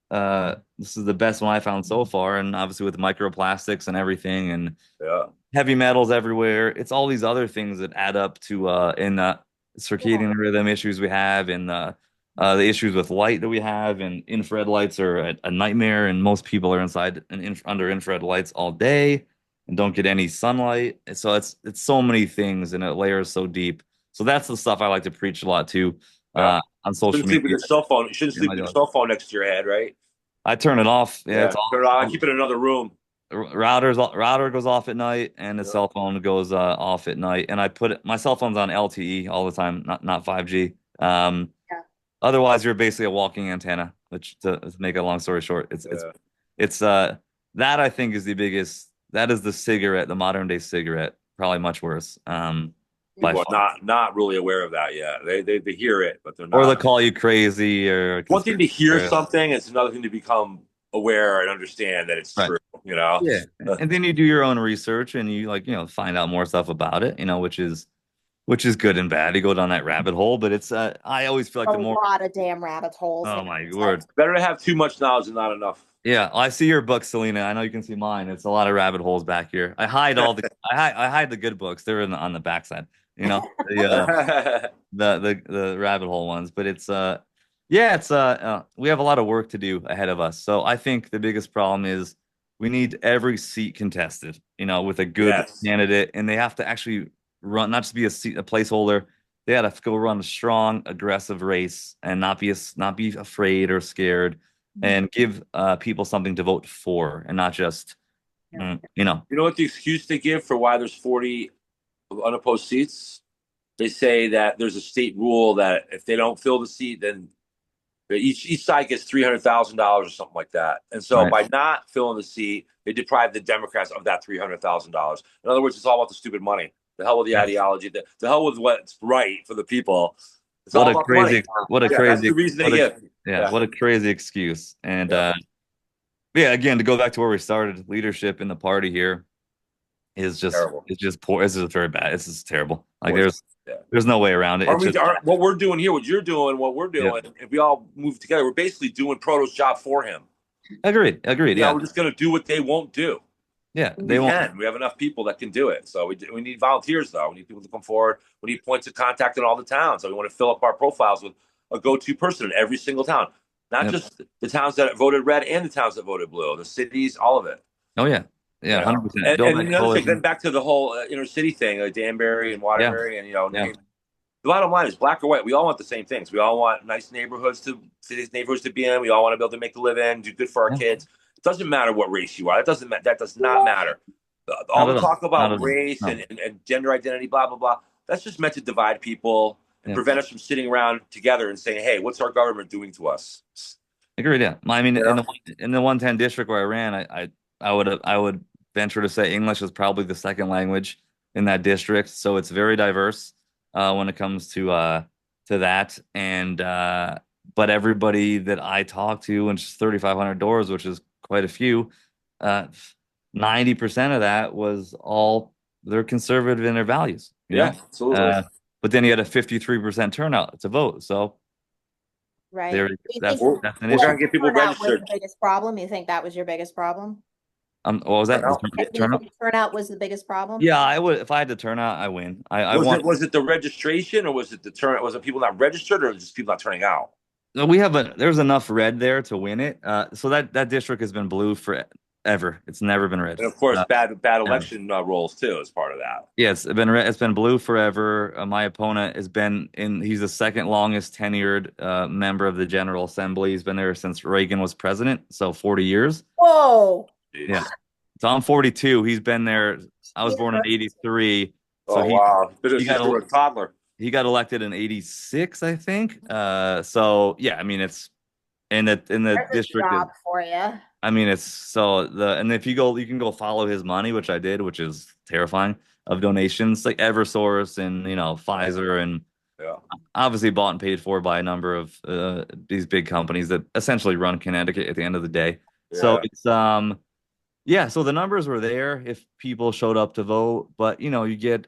best one I found so far. And obviously with microplastics and everything and
Yeah.
heavy metals everywhere, it's all these other things that add up to in the
Yeah.
circadian rhythm issues we have and the issues with light that we have and infrared lights are a nightmare. And most people are inside and under infrared lights all day and don't get any sunlight. And so it's so many things and it layers so deep. So that's the stuff I like to preach a lot too
Yeah.
on social
Shouldn't sleep with
media.
your cell phone. You shouldn't
In
sleep
my
with your
job.
cell phone next to your head, right?
I turn it off. Yeah,
Yeah.
it's off.
Turn it on. I keep it in another room.
Router goes off at night, and the
Yeah.
cell phone goes off at night. And my cell phone's on LTE all the time, not 5G.
Yeah.
Otherwise, you're basically a walking antenna. Which to make a long story short,
Yeah.
it's that I think is the biggest. That is the cigarette, the modern day cigarette, probably much worse. By
People
far.
are not really aware of that yet. They hear it, but they're
Or they'll
not.
call you crazy or
One thing to hear
conspiracy.
something, it's another thing to become aware and understand that it's
Right.
true. You know.
Yeah. And then you do your own research and you find out more stuff about it, which is good and bad. You go down that rabbit hole, but it's I always feel like
A
the more
lot of damn rabbit holes.
oh
And
my
it's like,
word.
Better to have too much knowledge than not enough.
Yeah, I see your book, Selena. I know you can see mine. It's a lot of rabbit holes back here. I hide the good books. They're on the backside, the rabbit hole ones. But it's yeah, it's we have a lot of work to do ahead of us. So I think the biggest problem is we need every seat contested, with a good
Yes.
candidate, and they have to actually run, not just be a placeholder. They got to go run a strong, aggressive race and not be afraid or scared, and give people something to vote for, and not just
You know what the excuse they give for why there's 40 unopposed seats? They say that there's a state rule that if they don't fill the seat, then Each side gets $300,000 or something like that. And so
Right.
by not filling the seat, they deprive the Democrats of that $300,000. In other words, it's all about the stupid money. The hell with the
Yeah.
ideology. The hell with what's right for the people. It's
What
all
a
about the money.
crazy, what a
Yeah, that's the
crazy,
reason they
what a,
give.
yeah,
Yeah.
what a crazy excuse. And
Yeah.
yeah, again, to go back to where we started, leadership in the party here is just
Terrible.
it's just poor. This is very bad. This is terrible. Like
Worse. Yeah.
there's no way around it. It's just
What we're doing here, what you're doing, what we're
yeah.
doing, if we all move together, we're basically doing Proto's job for him.
Agreed. Yeah.
We're just going to do what they won't do.
Yeah.
We
They won't.
can. We have enough people that can do it. So we need volunteers, though. We need people to come forward. We need points of contact in all the towns. So we want to fill up our profiles with a go-to person in every single town, not
Yep.
just the towns that voted red and the towns that voted blue, the cities, all of it.
Oh yeah. Yeah. 100%. Build
And
that
another thing, then
coalition.
back to the whole inner city thing, like Danbury and
Yeah.
Waterbury, and
Yeah.
the bottom line is black or white. We all want the same things. We all want nice neighborhoods cities neighborhoods to be in. We all want to be able to make a living, do good for our
Yeah.
kids. It doesn't matter what race you are. That does not matter. All
Not
the
at all.
talk
Not
about
at all.
race
No.
and gender identity, blah blah blah. That's just meant to divide people and
Yeah.
prevent us from sitting around together and saying, "Hey, what's our government doing to us?"
Agreed. Yeah. I mean,
You
in
know?
the 110 district where I ran, I would venture to say English is probably the second language in that district. So it's very diverse when it comes to that. And but everybody that I talk to, and just 3,500 doors, which is quite a few, uh, 90% of that was all they're conservative in their values.
Yeah, absolutely.
But then you had a 53% turnout to vote. So
Right.
there,
Do you
that's
think
that's an
We're
issue.
trying to get people
turnout was
registered.
the biggest problem? You think that was your biggest problem?
What was that?
Turnout.
Do you
Turnout?
think turnout was the biggest problem?
Yeah, I would if I had to turn out, I win. I want.
Was it the registration or was it the turn? Was it people not registered or just people not turning out?
No, there's enough red there to win it. So that district has been blue forever. It's never been red.
And of course, bad
Yeah.
election rolls too as part of that.
Yeah, it's been red. It's been blue forever. My opponent has been in. He's the second longest tenured member of the General Assembly. He's been there since Reagan was president, so 40 years.
Whoa.
Jeez.
Yeah. So I'm 42. He's been there. I was born in 83. So
Oh wow,
he got
a toddler.
he got elected in 86, I think. So yeah, I mean it's in the
There's a
district.
job for you.
I mean it's so and if you can go follow his money, which I did, which is terrifying, of donations like Eversource and Pfizer and
Yeah.
obviously bought and paid for by a number of these big companies that essentially run Connecticut at the end of the day. So
Yeah.
it's yeah, so the numbers were there if people showed up to vote, but you get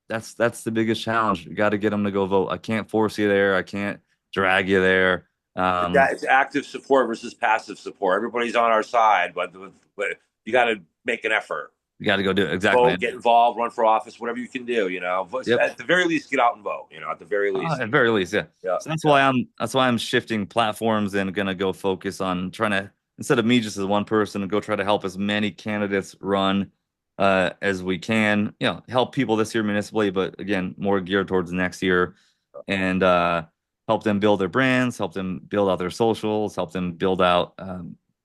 that's the biggest challenge. You got to get them to go vote. I can't force you there. I can't drag you there.
It's active support versus passive support. Everybody's on our side, but you got to make an effort.
You got to go do it. Exactly.
Vote, get involved, run for office, whatever you can do.
Yep.
At the very least, get out and vote. At the very least.
At very least, yeah.
Yeah.
So that's why I'm shifting platforms and gonna go focus on trying to, instead of me just as one person, go try to help as many candidates run as we can. Help people this year municipally, but again, more geared towards next year, and help them build their brands, help them build out their socials, help them build out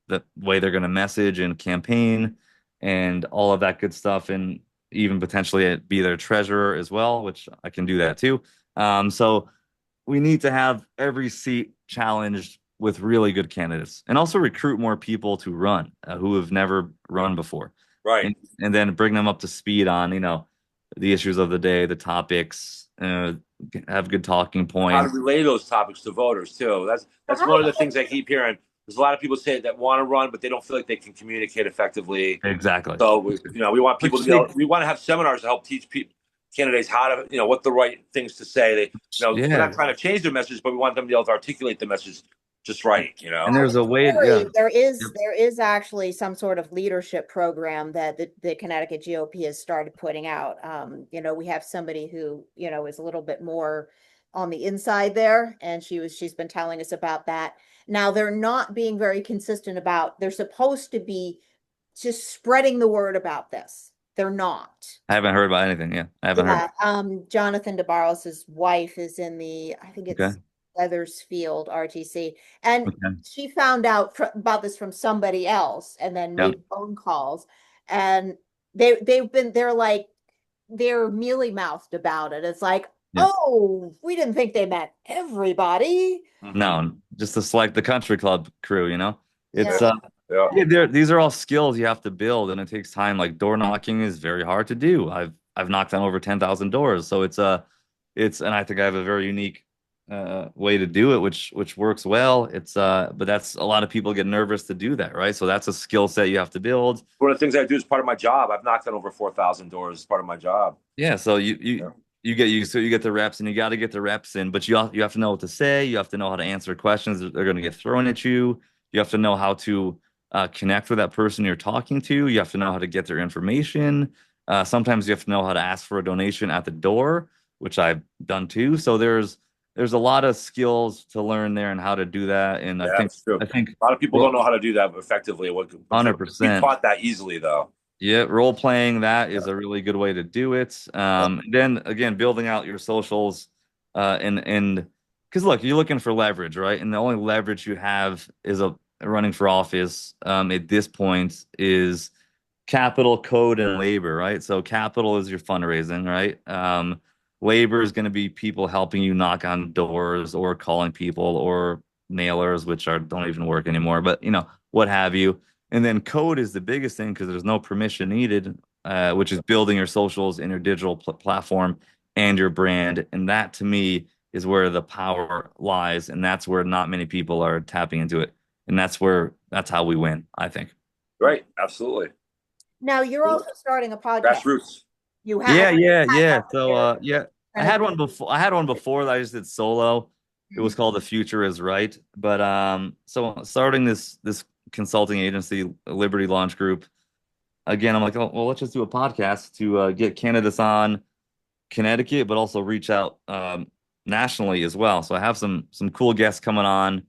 the way they're gonna message and campaign, and all of that good stuff, and even potentially be their treasurer as well, which I can do that too. So we need to have every seat challenged with really good candidates and also recruit more people to run who have never run before.
Right.
And then bring them up to speed on, the issues of the day, the topics, have good talking points.
How to relay those topics to voters too. That's one of the things I keep hearing. There's a lot of people say that want to run, but they don't feel like they can communicate effectively.
Exactly.
So we want people we want to have seminars to help teach candidates how to, what the right things to say. We're not trying to change their message, but we want them to be able to articulate the message just right.
And there's a way.
There is actually some sort of leadership program that the Connecticut GOP has started putting out. We have somebody who, is a little bit more on the inside there, and she's been telling us about that. Now they're not being very consistent they're supposed to be just spreading the word about this. They're not.
I haven't heard about anything. Yeah, I haven't heard.
Jonathan DeBarros's wife is in I think it's Weathersfield RTC, and she found out about this from somebody else, and then made phone calls, and they're mealy mouthed about it. It's like,
Yeah.
Oh, we didn't think they met everybody.
No, just to select the country club crew, it's
Yeah.
Yeah.
yeah, these are all skills you have to build, and it takes time. Like door knocking is very hard to do. I've knocked on over 10,000 doors, so and I think I have a very unique way to do it, which works well. But that's a lot of people get nervous to do that, right? So that's a skill set you have to build.
One of the things I do as part of my job, I've knocked on over 4,000 doors as part of my job.
Yeah, so
Yeah.
you get the reps, and you got to get the reps in, but you have to know what to say. You have to know how to answer questions that are going to get thrown at you. You have to know how to connect with that person you're talking to. You have to know how to get their information. Sometimes you have to know how to ask for a donation at the door, which I've done too. So there's a lot of skills to learn there and how to do that. And
Yeah, that's true.
I think
A lot of people don't know how to do that effectively. But you're
100%.
taught that easily, though.
Yeah, role playing, that is a really good way to do it. Then again, building out your socials, and because look, you're looking for leverage, right? And the only leverage you have is a running for office, at this point, is capital, code, and labor, right? So capital is your fundraising, right? Labor is going to be people helping you knock on doors or calling people or mailers, which are don't even work anymore, but what have you. And then code is the biggest thing because there's no permission needed, which is building your socials and your digital platform and your brand. And that to me is where the power lies. And that's where not many people are tapping into it. And that's how we win, I think.
Right. Absolutely.
Now you're also starting a podcast.
Grassroots.
You have.
Yeah. So yeah, I
And
had one before. I had one before that I just did solo. It was
Mhm.
called The Future Is Right. But so starting this consulting agency, Liberty Launch Group, again, I'm like, oh, well, let's just do a podcast to get candidates on Connecticut, but also reach out nationally as well. So I have some cool guests coming on,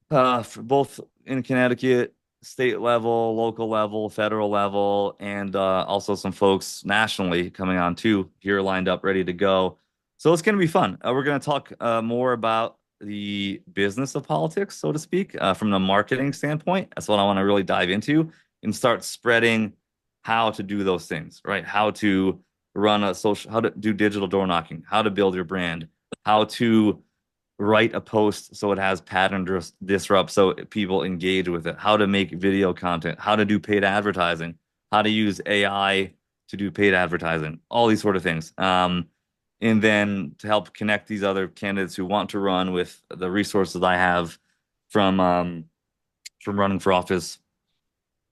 for both in Connecticut, state level, local level, federal level, and also some folks nationally coming on too, here lined up, ready to go. So it's going to be fun. We're going to talk more about the business of politics, so to speak, from the marketing standpoint. That's what I want to really dive into and start spreading how to do those things, right? How to run a social, how to do digital door knocking, how to build your brand, how to write a post so it has pattern disrupt so people engage with it, how to make video content, how to do paid advertising, how to use AI to do paid advertising, all these sort of things. And then to help connect these other candidates who want to run with the resources I have from running for office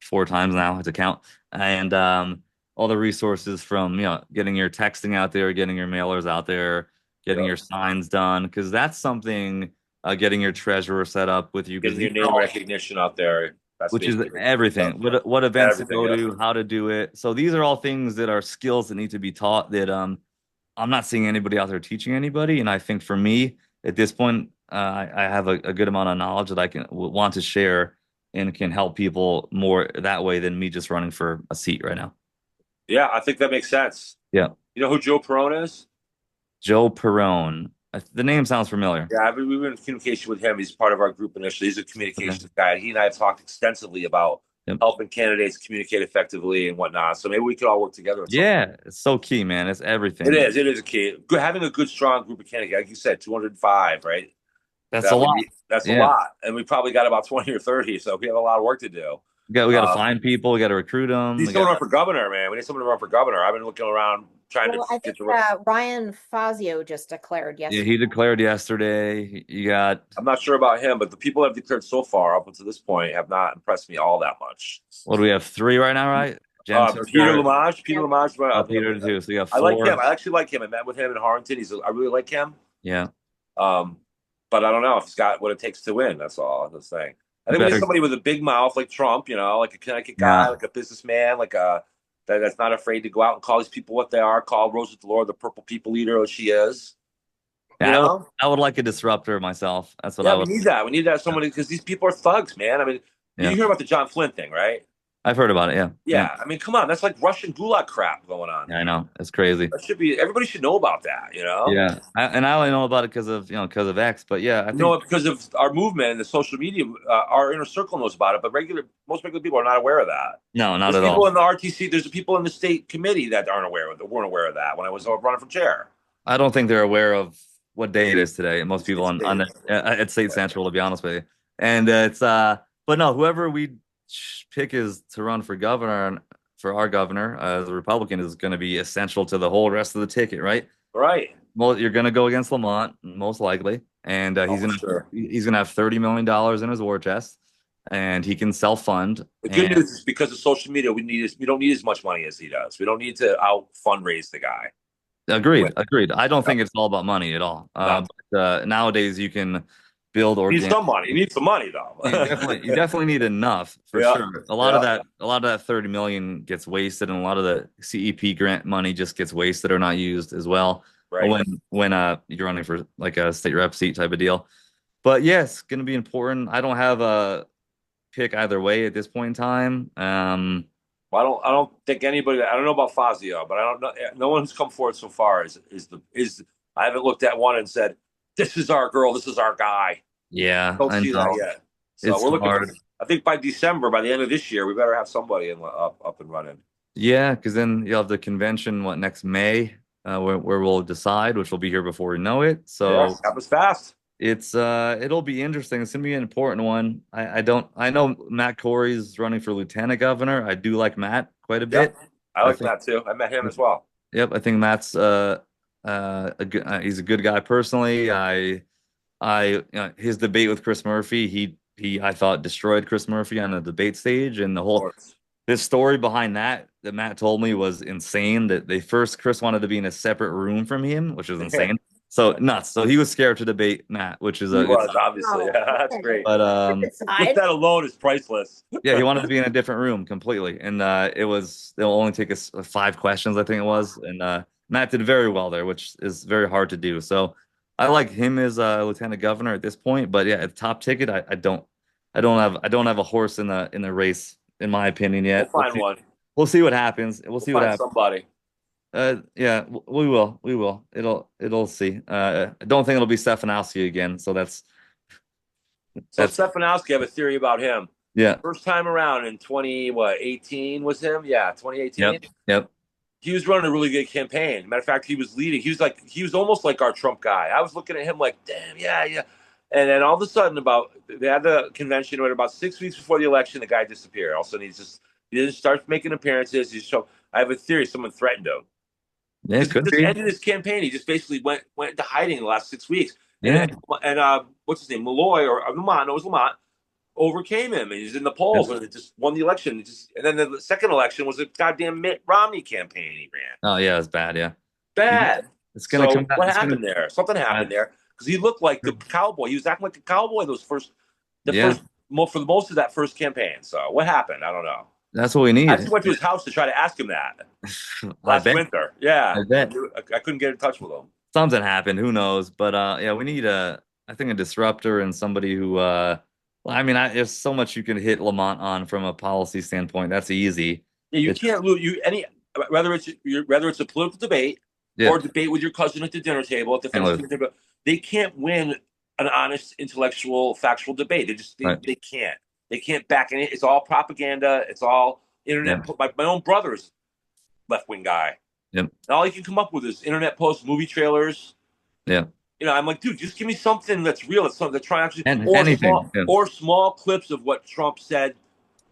4 times now to count, and all the resources from getting your texting out there, getting your mailers out there, getting your signs done, because that's something. Getting your treasurer set up with you, because
Getting your name recognition out there. That's
which is
basically
everything. What events to
everything.
go
Yeah.
to, how to do it. So these are all things that are skills that need to be taught that I'm not seeing anybody out there teaching anybody. And I think for me at this point, I have a good amount of knowledge that I can want to share and can help people more that way than me just running for a seat right now.
Yeah, I think that makes sense.
Yeah.
You know who Joe Perone is?
Joe Perone. The name sounds familiar.
Yeah, we've been in communication with him. He's part of our group initially. He's a communications guy. He and I have talked extensively about helping candidates communicate effectively and whatnot. So maybe we could all work together.
Yeah, it's so key, man. It's everything.
It is. It is a key. Having a good, strong group of candidates, like you said, 205, right?
That's a lot.
That's a lot. And we probably got about 20 or 30. So we have a lot of work to do.
We got to find people. We got to recruit them.
We need someone to run for governor, man. We need someone to run for governor. I've been looking around trying to
I
get
think
the.
Ryan Fazio just declared
Yeah,
yesterday.
he declared yesterday. You got.
I'm not sure about him, but the people that have declared so far up until this point have not impressed me all that much.
What do we have? 3 right now, right?
Peter Lamage. Peter Lamage.
Peter too. So you got 4.
I like him. I actually like him. I met with him in Harrington. I really like him.
Yeah.
But I don't know if he's got what it takes to win. That's all. That's the thing. I think we need somebody with a big mouth like Trump, like a Connecticut guy, like a businessman, that's not afraid to go out and call these people what they are, call Rose Delore the purple people eater as she is.
Yeah, I would like a disruptor myself. That's what I would.
We need that. We need that somebody because these people are thugs, man. I mean, you hear about the John Flynn thing, right?
I've heard about it. Yeah.
Yeah. I mean, come on. That's like Russian gulag crap going on.
Yeah, I know. It's crazy.
That everybody should know about that,
Yeah. I only know about it because of X, but yeah, I think
because of our movement and the social media, our inner circle knows about it, but most regular people are not aware of that.
No, not
There's
at
people
all.
in the RTC, there's people in the state committee that weren't aware of that when I was running for chair.
I don't think they're aware of what day it is today. Most people
It's
on at State Central, to be honest with you. And but no, whoever we pick is to run for governor, for our governor as a Republican, is going to be essential to the whole rest of the ticket, right?
right.
Well, you're going to go against Lamont, most likely, and
Oh, for sure.
he's gonna have $30 million in his war chest, and he can self fund.
The good news is because of social media, we don't need as much money as he does. We don't need to out fundraise the guy.
Agreed, agreed. I don't think it's all about money at all.
No.
Nowadays you can build
You need
organic.
some money. You need some money though.
You definitely need enough for
Yeah.
sure. A lot of that 30 million gets wasted, and a lot of the CEP grant money just gets wasted or not used as well.
Right.
When you're running for like a state rep seat type of deal. But yes, going to be important. I don't have a pick either way at this point in time.
Well, I don't think anybody. I don't know about Fazio, but I don't know. No one who's come forward so far is. I haven't looked at one and said, "This is our girl. This is our guy."
Yeah,
Don't
I
see that
know.
yet. So
It's
we're looking.
hard.
I think by December, by the end of this year, we better have somebody up and running.
Yeah, because then you'll have the convention, next May, where we'll decide, which will be here before we know it. So
happens fast.
it'll be interesting. It's gonna be an important one. I know Matt Corey's running for lieutenant governor. I do like Matt quite a bit.
I like Matt too. I met him as well.
Yep, I think Matt's he's a good guy personally. His debate with Chris Murphy, he I thought destroyed Chris Murphy on the debate stage, and the whole this story behind that Matt told me was insane. That Chris wanted to be in a separate room from him, which is insane. So nuts. So he was scared to debate Matt, which is
obviously. Yeah, that's great.
But
just that alone is priceless.
Yeah, he wanted to be in a different room completely, and it'll only take us 5 questions, I think it was, and Matt did very well there, which is very hard to do. So I like him as lieutenant governor at this point, but yeah, at top ticket, I don't have a horse in the race in my opinion yet.
We'll find one.
We'll see what happens. We'll see what happens.
Somebody.
Yeah, we will. It'll see. I don't think it'll be Stefanowski again. So that's
Stefanowski. I have a theory about him.
Yeah.
First time around in 18 was him. Yeah, 2018.
Yep.
He was running a really good campaign. Matter of fact, he was leading. He was almost like our Trump guy. I was looking at him like, damn, yeah. And then all of a sudden, they had the convention, and about 6 weeks before the election, the guy disappeared. All of a sudden, he didn't start making appearances. I have a theory someone threatened him.
Yeah, it could be.
Ended his campaign. He just basically went into hiding the last 6 weeks.
Yeah.
And what's his name? Malloy or Lamont? No, it was Lamont. Overcame him, and he's in the polls, and it just won the election. And then the second election was a goddamn Mitt Romney campaign he ran.
Oh yeah, it's bad. Yeah,
bad.
It's gonna come back.
What happened there? Something happened there because he looked like the cowboy. He was acting like a cowboy for most of that first campaign. So what happened? I don't know.
That's what we need.
I actually went to his house to try to ask him that last winter. Yeah,
I bet.
I couldn't get in touch with him.
Something happened. Who knows? But yeah, we need I think a disruptor and somebody who. I mean, there's so much you can hit Lamont on from a policy standpoint. That's easy.
Yeah, you can't lose whether it's a political debate or debate with your cousin at the dinner table at the family dinner table. They can't win an honest, intellectual, factual debate. They can't. They can't back it. It's all propaganda. It's all internet. Yeah. My own brother's left-wing guy.
Yep.
And all he can come up with is internet posts, movie trailers.
Yeah.
I'm like, dude, just give me something that's real. It's something that's trying actually,
or
small clips of what Trump said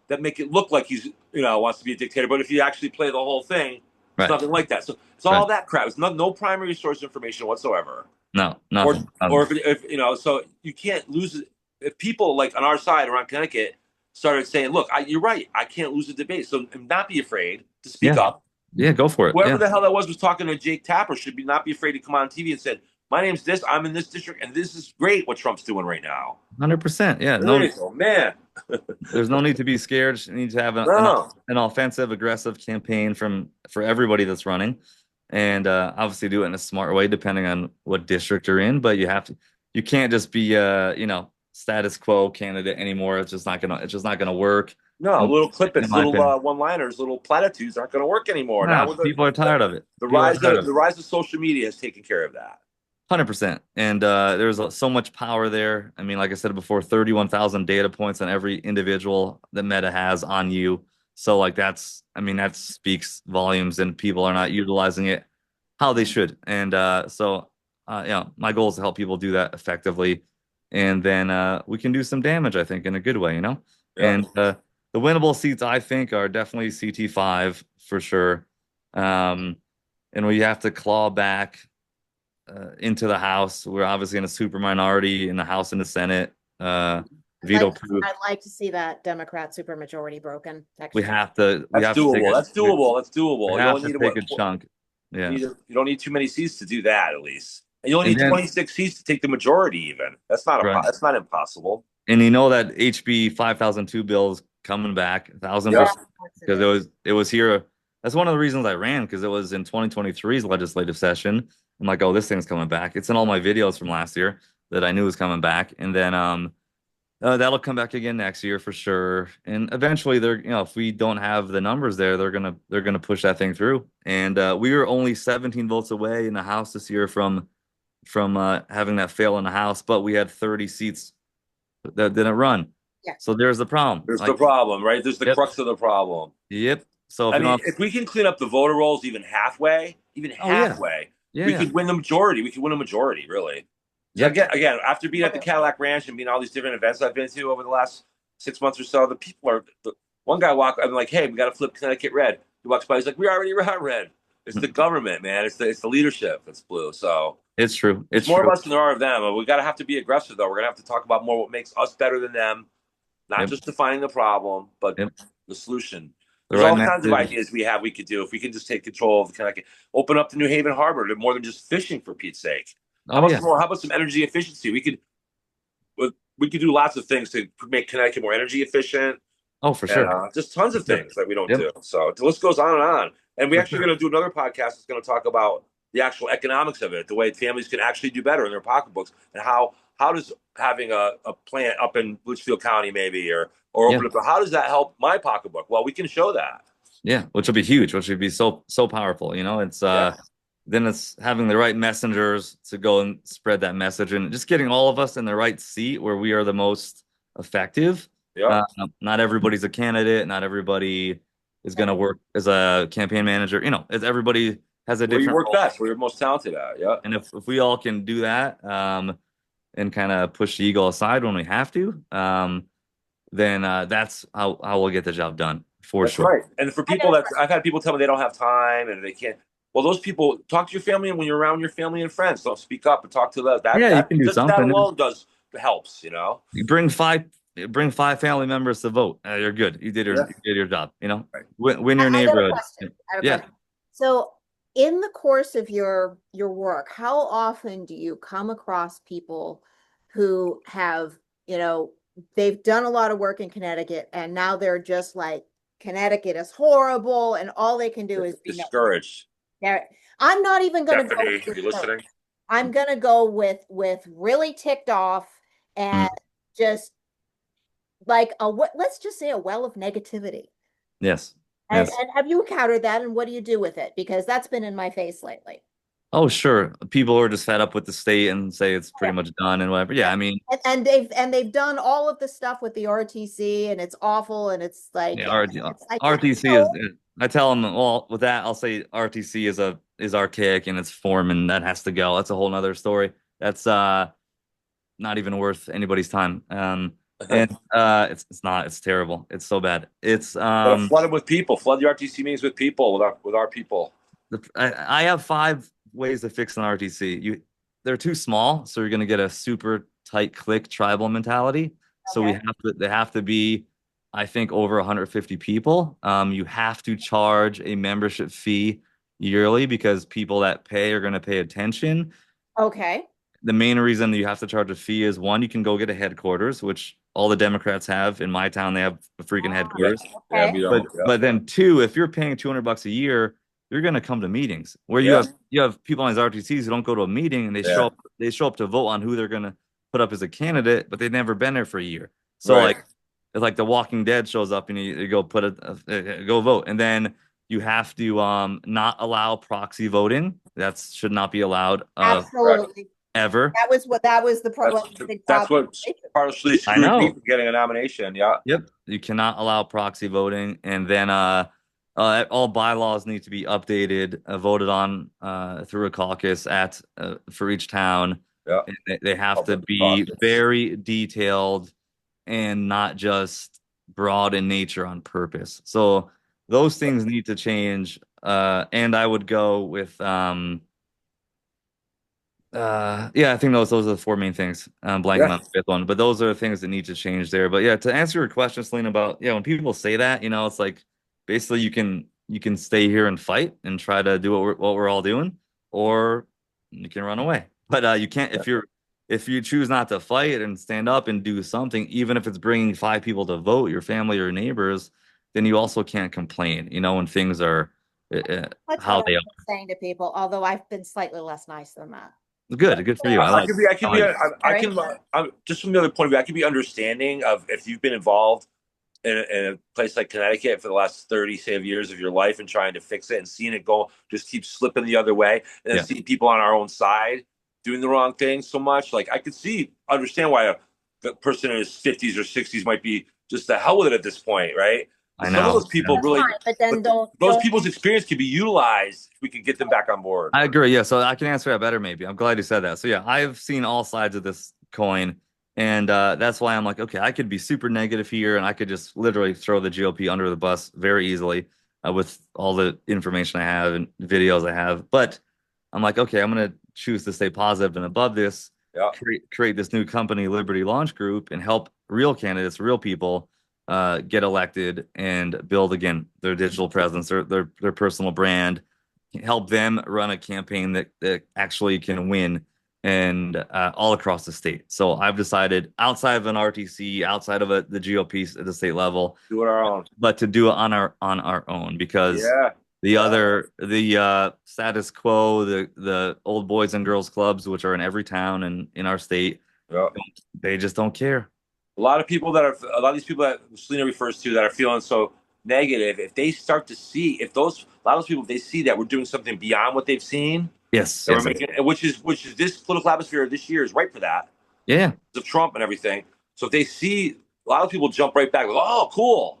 that make it look like he's, wants to be a dictator. But if you actually play the whole thing, it's nothing like that. So it's all that crap. It's no primary source information whatsoever.
No, nothing.
Or if so you can't lose it. If people like on our side around Connecticut started saying, look, you're right. I can't lose a debate. So not be afraid to speak up.
Yeah, go for it.
Whoever the hell that was talking to Jake Tapper should not be afraid to come on TV and said, my name's this, I'm in this district, and this is great what Trump's doing right now.
100%. Yeah.
Man.
There's no need to be scared. You need to have an offensive, aggressive campaign for everybody that's running. And obviously do it in a smart way, depending on what district you're in. But you can't just be status quo candidate anymore. It's just not gonna work.
No, little clippings, little one-liners, little platitudes aren't gonna work anymore.
No, people are tired of it.
The rise of social media has taken care of that.
100%. And there's so much power there. I mean, like I said before, 31,000 data points on every individual that Meta has on you. So like that speaks volumes, and people are not utilizing it how they should. And my goal is to help people do that effectively. And then we can do some damage, I think, in a good way, you know?
Yeah.
And the winnable seats, I think, are definitely CT5 for sure. And we have to claw back into the House. We're obviously in a super minority in the House and the Senate. Veto proof.
I'd like to see that Democrat supermajority broken next
We
year.
have to. We
That's
have to take
doable. That's doable. That's
we
doable. You
have
only
to
need
take a chunk. Yeah.
you don't need too many seats to do that, at least. And you only
And
need
then
26 seats to take the majority. Even
right.
that's not impossible.
And you know that HB 5002 bill is coming back 1,000%, because it was here. That's one of the reasons I ran, because it was in 2023's legislative session. I'm like, oh, this thing's coming back. It's in all my videos from last year that I knew was coming back, and then that'll come back again next year for sure. And eventually, if we don't have the numbers there, they're gonna push that thing through. And we were only 17 votes away in the House this year from having that fail in the House, but we had 30 seats that didn't run.
Yeah.
So there's the problem.
There's the problem, right? There's the crux of the problem.
Yep. So
if we can clean up the voter rolls even halfway, we could win the majority. We could win a majority, really. Yeah. Again, after being at the Cadillac Ranch and being all these different events I've been to over the last 6 months or so, the people are. One guy I'm like, hey, we got to flip Connecticut red. He walks by, he's like, we already got red. It's the government, man. It's the leadership that's blue. So
it's true. It's
more
true.
of us than there are of them. We got to have to be aggressive, though. We're gonna have to talk about more what makes us better than them, not just defining the problem, but the solution. There's all kinds of ideas we could do if we can just take control of Connecticut, open up the New Haven Harbor to more than just fishing, for Pete's sake. How about some energy efficiency? We could do lots of things to make Connecticut more energy efficient.
Oh, for sure.
Just tons of things that we don't do. So the list goes on and on. And we're actually going to do another podcast that's going to talk about the actual economics of it, the way families can actually do better in their pocketbooks, and how does having a plant up in Litchfield County maybe or open up, how does that help my pocketbook? Well, we can show that.
Yeah, which will be huge, which would be so powerful. It's then it's having the right messengers to go and spread that message, and just getting all of us in the right seat where we are the most effective.
Yeah.
Not everybody's a candidate. Not everybody is going to work as a campaign manager. As everybody has a different.
You work best. Where you're most talented at. Yeah.
And if we all can do that, and kind of push the ego aside when we have to, then that's how we'll get the job done for sure.
Right. And for people I've had people tell me they don't have time and they can't. Well, those people, talk to your family, and when you're around your family and friends, don't speak up and talk to them.
You can do something.
That alone helps. You
bring five family members to vote. You're good. You did your job.
Right.
Win your neighborhood.
Yeah. So, in the course of your work, how often do you come across people who have, they've done a lot of work in Connecticut, and now they're just like, Connecticut is horrible, and all they can do is be
discouraged.
I'm not even going to go.
Are you listening?
I'm going to go with really ticked off and just like let's just say a well of negativity.
Yes.
And have you encountered that, and what do you do with it? Because that's been in my face lately.
Oh, sure. People are just fed up with the state and say it's pretty much done and whatever. Yeah, I mean,
and they've done all of the stuff with the RTC, and it's awful, and it's like
RTC is. I tell them, well, with that, I'll say RTC is archaic in its form, and that has to go. That's a whole nother story. That's not even worth anybody's time. And it's not. It's terrible. It's so bad. It's
flood it with people. Flood the RTC meetings with people, with our people.
I have 5 ways to fix an RTC. They're too small, so you're going to get a super tight click tribal mentality. So they have to be, I think, over 150 people. You have to charge a membership fee yearly, because people that pay are going to pay attention.
Okay.
The main reason you have to charge a fee is, one, you can go get a headquarters, which all the Democrats have. In my town, they have a freaking headquarters.
Okay.
But then 2, if you're paying $200 a year, you're going to come to meetings where you have people on these RTCs who don't go to a meeting, and they show up to vote on who they're going to put up as a candidate, but they've never been there for a year. So it's like The Walking Dead shows up, and you go go vote. And then you have to not allow proxy voting. That should not be allowed.
Absolutely.
Ever.
That was the problem.
That's what partially screwed me from getting a nomination. Yeah.
Yep. You cannot allow proxy voting. And then All bylaws need to be updated, voted on through a caucus at for each town.
Yeah.
And they have to
Public
be
caucus.
very detailed and not just broad in nature on purpose. So those things need to change. And I would go with yeah, I think those are the four main things. I'm blanking
Yeah.
on the fifth one, but those are the things that need to change there. But yeah, to answer your question, Celine, about when people say that, it's like basically you can stay here and fight and try to do what we're all doing, or you can run away. But you can't if you choose not to fight and stand up and do something, even if it's bringing five people to vote, your family or neighbors, then you also can't complain. When things are
That's what
how
I've
they are.
been saying to people, although I've been slightly less nice than that.
Good for you. I like.
I can
I
be,
like.
I can, just from the other point of view, I can be understanding of if you've been involved in a place like Connecticut for the last 30, say, years of your life and trying to fix it and seeing it go, just keep slipping the other way. And then seeing people on our own side doing the wrong thing so much. Like I could understand why the person in his 50s or 60s might be just the hell with it at this point, right?
I
Some of
know.
those people really,
Fine, but then
those people's experience could be utilized if we could get them back on board.
I agree. Yeah, so I can answer that better maybe. I'm glad you said that. So yeah, I've seen all sides of this coin, and that's why I'm like, okay, I could be super negative here, and I could just literally throw the GOP under the bus very easily with all the information I have and videos I have. But I'm like, okay, I'm gonna choose to stay positive and above this,
Yeah.
create this new company, Liberty Launch Group, and help real candidates, real people, get elected and build again their digital presence, their personal brand, help them run a campaign that actually can win and all across the state. So I've decided outside of an RTC, outside of the GOP at the state level,
Do it our own.
but to do it on our own because
Yeah.
the status quo, the old boys and girls clubs, which are in every town and in our state,
Yeah.
they just don't care.
A lot of these people that Selena refers to that are feeling so negative, if they start to see, a lot of those people, if they see that we're doing something beyond what they've seen,
Yes,
that
yes,
we're making, which is this political atmosphere this year is right for that,
yeah,
of Trump and everything. So if they see, a lot of people jump right back, like, oh, cool,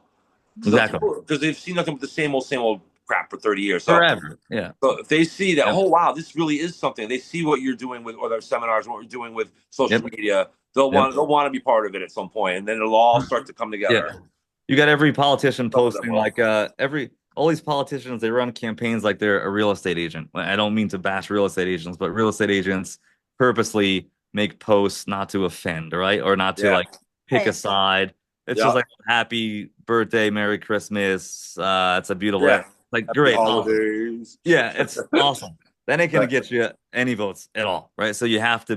exactly,
because they've seen nothing but the same old crap for 30 years.
forever, yeah.
So if they see that,
Yep.
oh wow, this really is something. They see what you're doing with other seminars, what we're doing with social
Yep.
media. They'll want to be part of it at some point, and then it'll all start to come together.
Yeah. You got every politician
Some of them
posting
will.
like all these politicians, they run campaigns like they're a real estate agent. I don't mean to bash real estate agents, but real estate agents purposely make posts not to offend, right? Or not to like pick a side. It's just like happy birthday, Merry Christmas. It's a beautiful like
Happy
great.
holidays.
Yeah, it's awesome. That ain't gonna get you any votes at all, right? So you have to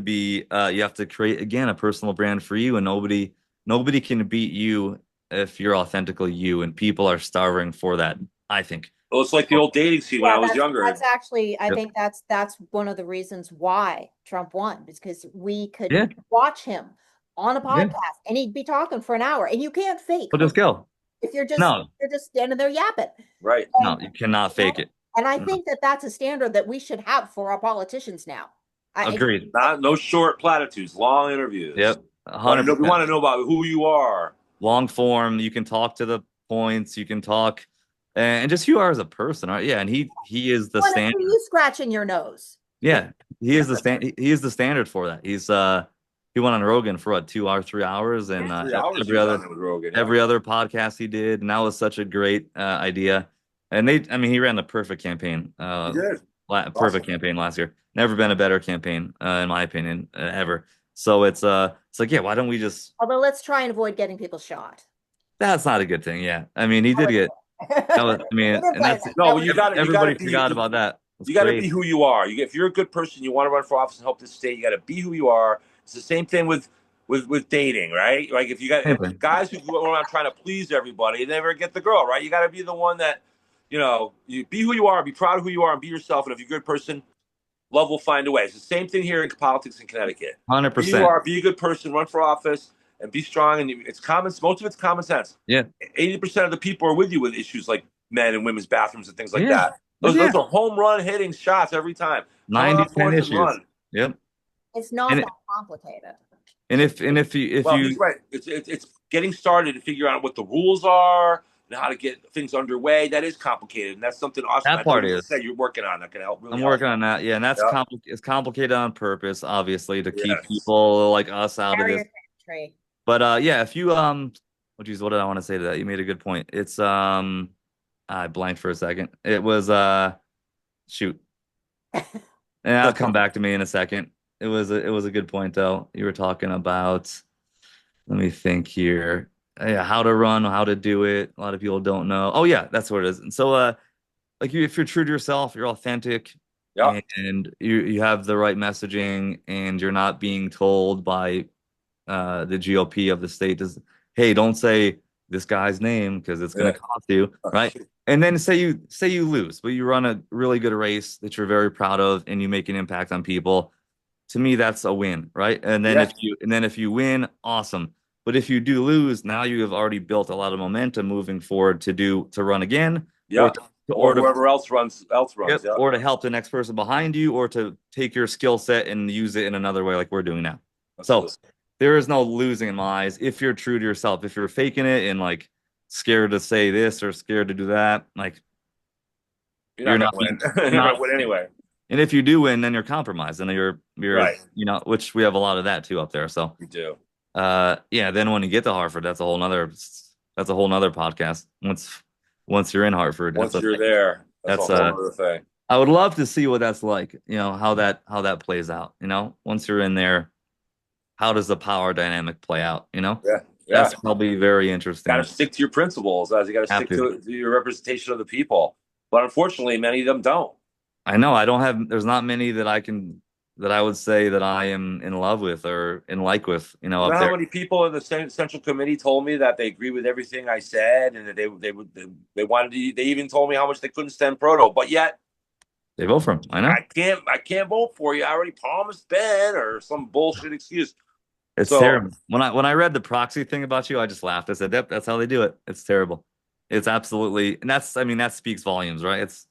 create again a personal brand for you, and nobody can beat you if you're authentically you, and people are starving for that, I think.
Well, it's like the old dating scene when I was younger.
That's actually, I
Yep.
think that's one of the reasons why Trump won, because we could
Yeah.
watch him on a
Yeah.
podcast and he'd be talking for an hour, and you can't fake
Well, just go.
if you're
No.
just standing there yapping.
Right.
No, you cannot fake it.
And I think that's a standard that we should have for our politicians now.
Agreed.
No short platitudes, long interviews.
Yep.
We
100%.
want to know about who you are.
Long form. You can talk to the points. You can talk, and just who you are as a person, right? Yeah, and he is the standard.
You scratching your nose.
Yeah, he is the standard for that. He went on Rogan for what, 2 or 3 hours, and every other podcast he did, and that was such a great idea. And he ran the perfect campaign.
He did.
Perfect campaign last year. Never been a better campaign, in my opinion, ever. So it's like, yeah, why don't we just?
Although let's try and avoid getting people shot.
That's not a good thing. Yeah, he did get. And that's everybody forgot about that.
You got to be who you are. If you're a good person, you want to run for office and help the state. You got to be who you are. It's the same thing with dating, right? Like if you got guys who go around trying to please everybody, they never get the girl, right? You got to be the one that, you be who you are, be proud of who you are, and be yourself. And if you're a good person, love will find a way. It's the same thing here in politics in Connecticut.
100%.
Be a good person, run for office, and be strong. And it's most of it's common sense.
Yeah.
80% of the people are with you with issues like men and women's bathrooms and things like that. Those are home run hitting shots every time.
90-10 issues. Run. Yep.
It's not that complicated.
And if you
he's right. It's getting started to figure out what the rules are, and how to get things underway. That is complicated, and that's something Austin, I
That
know
part
you
is.
said you're working on that can help really
I'm
help.
working on that. Yeah, and that's
Yeah.
it's complicated on purpose, obviously, to keep
Yes.
people like us out of this.
Barrier to entry.
But yeah, if you oh geez, what did I want to say to that? You made a good point. It's I blanked for a second. It was shoot. And I'll come back to me in a second. It was a good point though. You were talking about, let me think here. Yeah, how to run, how to do it. A lot of people don't know. Oh yeah, that's what it is. And so like if you're true to yourself, you're authentic,
Yeah.
and you have the right messaging, and you're not being told by the GOP of the state is, hey, don't say this guy's name because it's going
Yeah.
to cost you, right? And then say you lose, but you run a really good race that you're very proud of, and you make an impact on people. To me, that's a win, right?
Yeah.
And then if you win, awesome. But if you do lose, now you have already built a lot of momentum moving forward to run again, or
Yeah.
to,
Or
or to
whoever else runs.
yep,
Yeah.
or to help the next person behind you, or to take your skill set and use it in another way, like we're doing now. So
Absolutely.
there is no losing in my eyes if you're true to yourself. If you're faking it and like scared to say this or scared to do that, like
You're
you're
not
not
gonna
being
win. You're
you're
not
not.
gonna win anyway.
And if you do win, then you're compromised, and you're
Right.
which we have a lot of that too up there. So
You do.
yeah, then when you get to Hartford, that's a whole nother podcast. Once you're in Hartford,
Once you're there, that's a
that's
whole other thing.
I would love to see what that's like, how that plays out, once you're in there, how does the power dynamic play out,
Yeah. Yeah.
That's probably very
Got to
interesting.
stick to your principles, as you got to
Have
stick
to.
to your representation of the people. But unfortunately, many of them don't.
I know there's not many that I would say that I am in love with or in like with,
You know
up
how
there.
many people in the Central Committee told me that they agree with everything I said, and that they wanted to. They even told me how much they couldn't stand Proto, but yet
They vote for him. I know.
I can't vote for you. I already promised Ben, or some bullshit excuse.
It's
So
terrible. When I read the proxy thing about you, I just laughed. I said, "Yep, that's how they do it." It's terrible. It's absolutely, and I mean, that speaks volumes, right? It's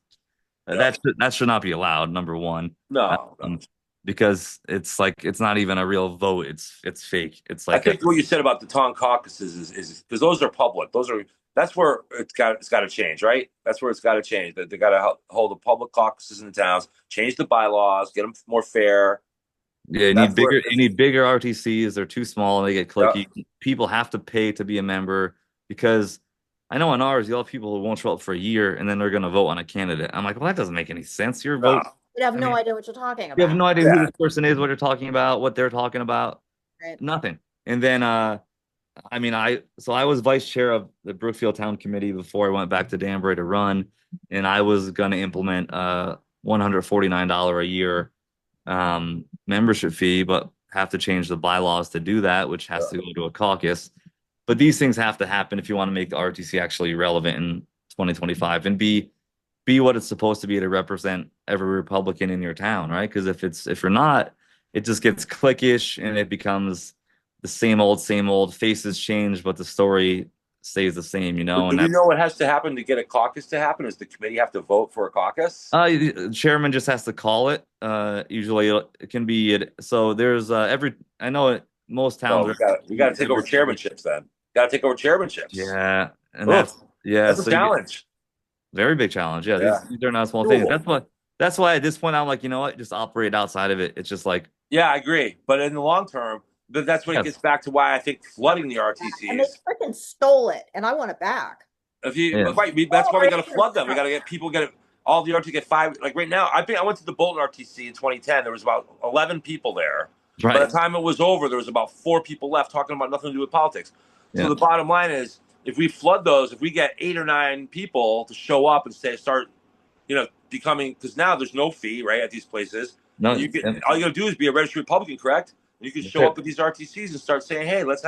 yeah,
that should not be allowed, number one.
no, no.
Um, because it's not even a real vote. It's fake. It's
I
like a
think what you said about the town caucuses is because those are public. That's where it's got to change, right? That's where it's got to change. That they got to hold the public caucuses in the towns, change the bylaws, get them more fair.
yeah,
That's where.
you need bigger RTCs. They're too small and they get
Yeah,
clicky. People have to pay to be a member because I know in ours you'll have people who won't show up for a year and then they're going to vote on a candidate. I'm like, well, that doesn't make any sense. Your
no,
vote.
You have
I
no
mean,
idea what you're talking
you have
about.
no idea who
yeah,
this person is, what they're talking about, what they're talking about.
Right.
Nothing. And then I mean I was vice chair of the Brookfield Town Committee before I went back to Danbury to run, and I was gonna implement $149 a year membership fee, but have to change the bylaws to do that, which has to go to a caucus. But these things have to happen if you want to make the RTC actually relevant in 2025 and be what it's supposed to be to represent every Republican in your town, right? Because if you're not, it just gets cliquish and it becomes the same old faces change, but the story stays the same,
But do
and
we
that's
know what has to happen to get a caucus to happen? Does the committee have to vote for a caucus?
the chairman just has to call it. Usually it can be it. So there's I know most towns
Oh,
are
we got to take over chairmanships then. Got to take over chairmanships.
yeah, and
Oh,
yeah,
that's a
so you get
challenge.
very big challenge. Yeah,
Yeah,
these are not small things.
doable.
That's why at this point I'm like, you know what, just operate outside of it. It's just like
Yeah, I agree. But in the long term, that's when it gets
yes,
back to why I think flooding the
And they
RTCs.
freaking stole it, and I want it back.
If you
yeah,
right, that's
Oh,
why we
right
got to
here.
flood them. We got to get people get all the RTC get five. Like right now, I went to the Bolton RTC in 2010. There was about 11 people there. By the
right,
time it was over, there was about 4 people left talking about nothing to do with politics. So
yeah,
the bottom line is, if we flood those, if we get 8 or 9 people to show up and start, becoming, because now there's no fee, right, at these places.
no,
And
yeah,
all you got to do is be a registered Republican, correct? And you can
that's
show up
it.
at these RTCs and start saying, "Hey, let's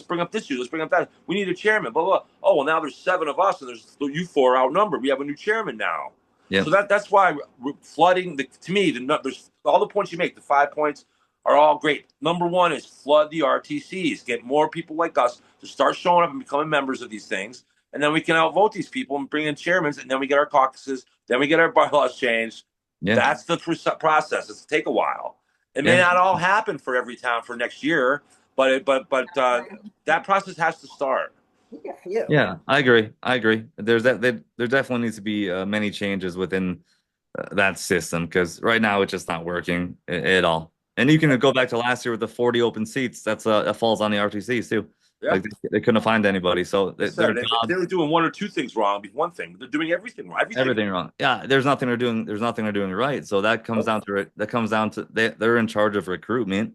bring up this issue. Let's bring up that. We need a chairman." Blah blah. Oh well, now there's 7 of us, and there's you four outnumbered. We have a new chairman now.
Yeah,
So that's why flooding. To me, there's all the points you make. The 5 points are all great. Number one is flood the RTCs. Get more people like us to start showing up and becoming members of these things, and then we can outvote these people and bring in chairmen, and then we get our caucuses. Then we get our bylaws changed.
yeah,
That's the process. It's take a while. It may
yeah.
not all happen for every town for next year, but that process has to start.
Good for you.
Yeah, I agree. I agree. There definitely needs to be many changes within that system because right now it's just not working at all. And you can go back to last year with the 40 open seats. That falls on the RTCs too.
Yeah.
Like they couldn't find anybody, so
I
their
said if
job
they were doing one or two things wrong, it'd be one thing. But they're doing everything wrong.
everything wrong. Yeah, there's nothing they're doing. There's nothing they're doing right. So that comes down to it. That comes down to they're in charge of recruitment.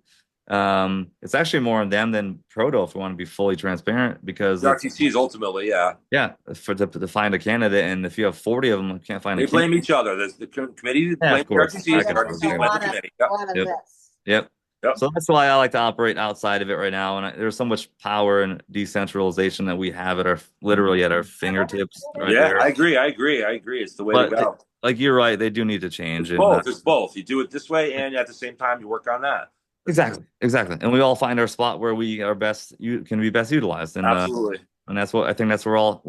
It's actually more on them than Proto if we want to be fully transparent because
The
it's
RTCs ultimately, yeah,
yeah for to find a candidate and if you have 40 of them, you can't find a
they blame
candidate.
each other. The committee
Yeah, of
blames the
course.
RTCs.
Back
The
and forth.
There's
RTCs
a
blame the
lot of,
committee. Yep.
a lot of
Yep.
this.
Yep.
Yep.
So that's why I like to operate outside of it right now. And there's so much power and decentralization that we have at our literally at our fingertips right
Yeah,
there.
I agree. I agree. I agree. It's the way to
But
go.
like you're right, they do need to
It's
change. And
both. It's both. You do it this way, and at the same time, you work on that.
exactly, exactly. And we all find our spot where we are best, you can be best utilized.
Absolutely.
And that's what I think that's where all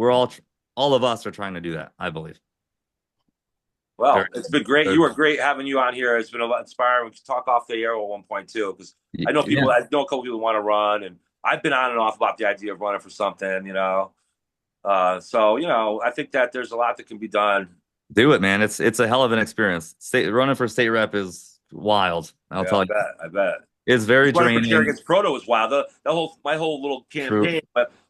of us are trying to do that, I believe.
Well,
Very,
it's been great.
very
You were
cool.
great having you on here. It's been a lot inspiring. We could talk off the air at one point too, because I know
Yeah,
people. I know a couple people want to run, and I've been on and off about the idea of running for something. So I think that there's a lot that can be done.
do it, man. It's a hell of an experience. Running for state rep is wild. I'll
Yeah,
tell
I
you.
bet. I bet.
It's very
Running for chair
draining.
against Proto was wild. My whole little
True.
campaign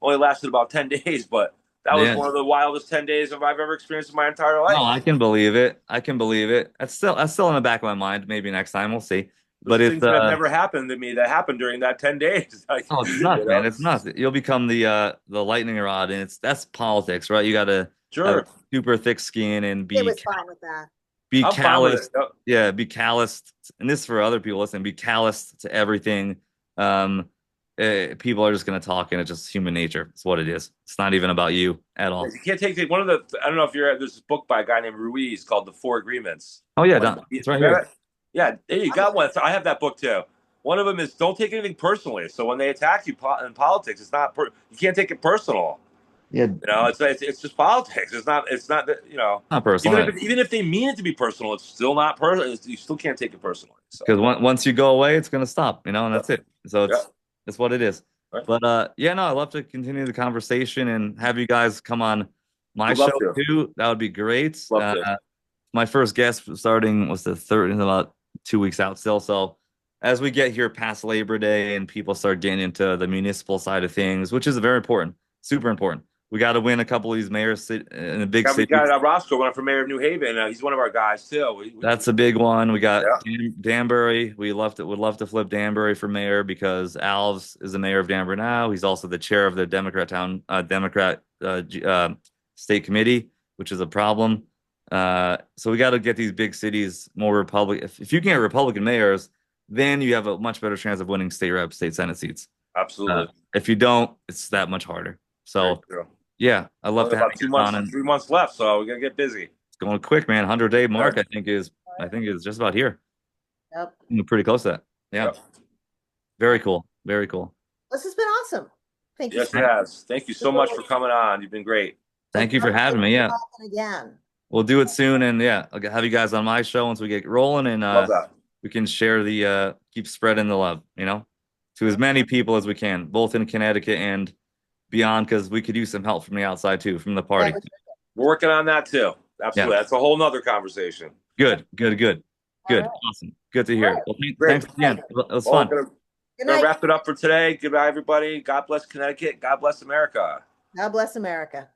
only lasted about 10 days, but that was
Yeah.
one of the wildest 10 days I've ever experienced in my entire
No,
life.
I can believe it. I can believe it. That's still in the back of my mind. Maybe next time we'll see. But
There's
it's
things that have never happened to me that happened during that 10 days. Like,
oh, it's nuts, man. It's nuts. You'll become the lightning rod, and that's politics, right? You got to have
Sure,
super thick skin and
It was fine with that.
be
I'm fine with it.
calloused. Yeah, be calloused. And this is for other people listening. Be calloused to everything. People are just gonna talk, and it's just human nature. It's what it is. It's not even about you at all.
You can't take one of the. I don't know if you're. There's this book by a guy named Ruiz called The Four Agreements.
Oh yeah,
Like,
Don, it's right here.
yeah, hey, you got one. I have that book too. One of them is don't take anything personally. So when they attack you in politics, it's not you can't take it personal.
Yeah,
It's just politics. It's not that
not personal.
even if they mean it to be personal, it's still not personal. You still can't take it personally. So
Because once you go away, it's gonna stop, and that's it. So
yeah,
it's what it is.
right.
But yeah, no, I'd love to continue the conversation and have you guys come on my
Would love
show
to.
too. That would be great.
Love to.
My first guest starting was the third in about 2 weeks out still. So as we get here past Labor Day and people start getting into the municipal side of things, which is very important, super important. We got to win a couple of these mayors in the big
We
cities.
got Roscoe running for mayor of New Haven. He's one of our guys too.
That's a big one. We got
Yeah.
Danbury. Would love to flip Danbury for mayor because Alves is the mayor of Danbury now. He's also the chair of the Democrat state committee, which is a problem. So we got to get these big cities more Republican. If you can get Republican mayors, then you have a much better chance of winning state rep, state senate seats.
Absolutely.
If you don't, it's that much harder. So yeah, I love to have
about 2
you
months,
on. And
3 months left, so we gotta get busy.
it's going quick, man. 100-day mark,
Yeah.
I think is just about here.
Yep.
We're pretty close to that. Yeah.
Yep.
Very cool. Very cool.
This has been awesome. Thank you.
Yes, it has. Thank you so much for coming on. You've been great.
Thank you for having me. Yeah.
Again.
We'll do it soon. And yeah, I'll have you guys on my show once we get rolling and
Love that.
we can share keep spreading the love, to as many people as we can, both in Connecticut and beyond, because we could use some help from the outside too, from the party.
We're working on that too. Absolutely.
Yeah.
That's a whole nother conversation.
Good.
Right.
Awesome. Good to hear. Well,
Great.
thanks again. It was fun.
Gonna wrap it up for today. Goodbye, everybody. God bless Connecticut. God bless America.
God bless America.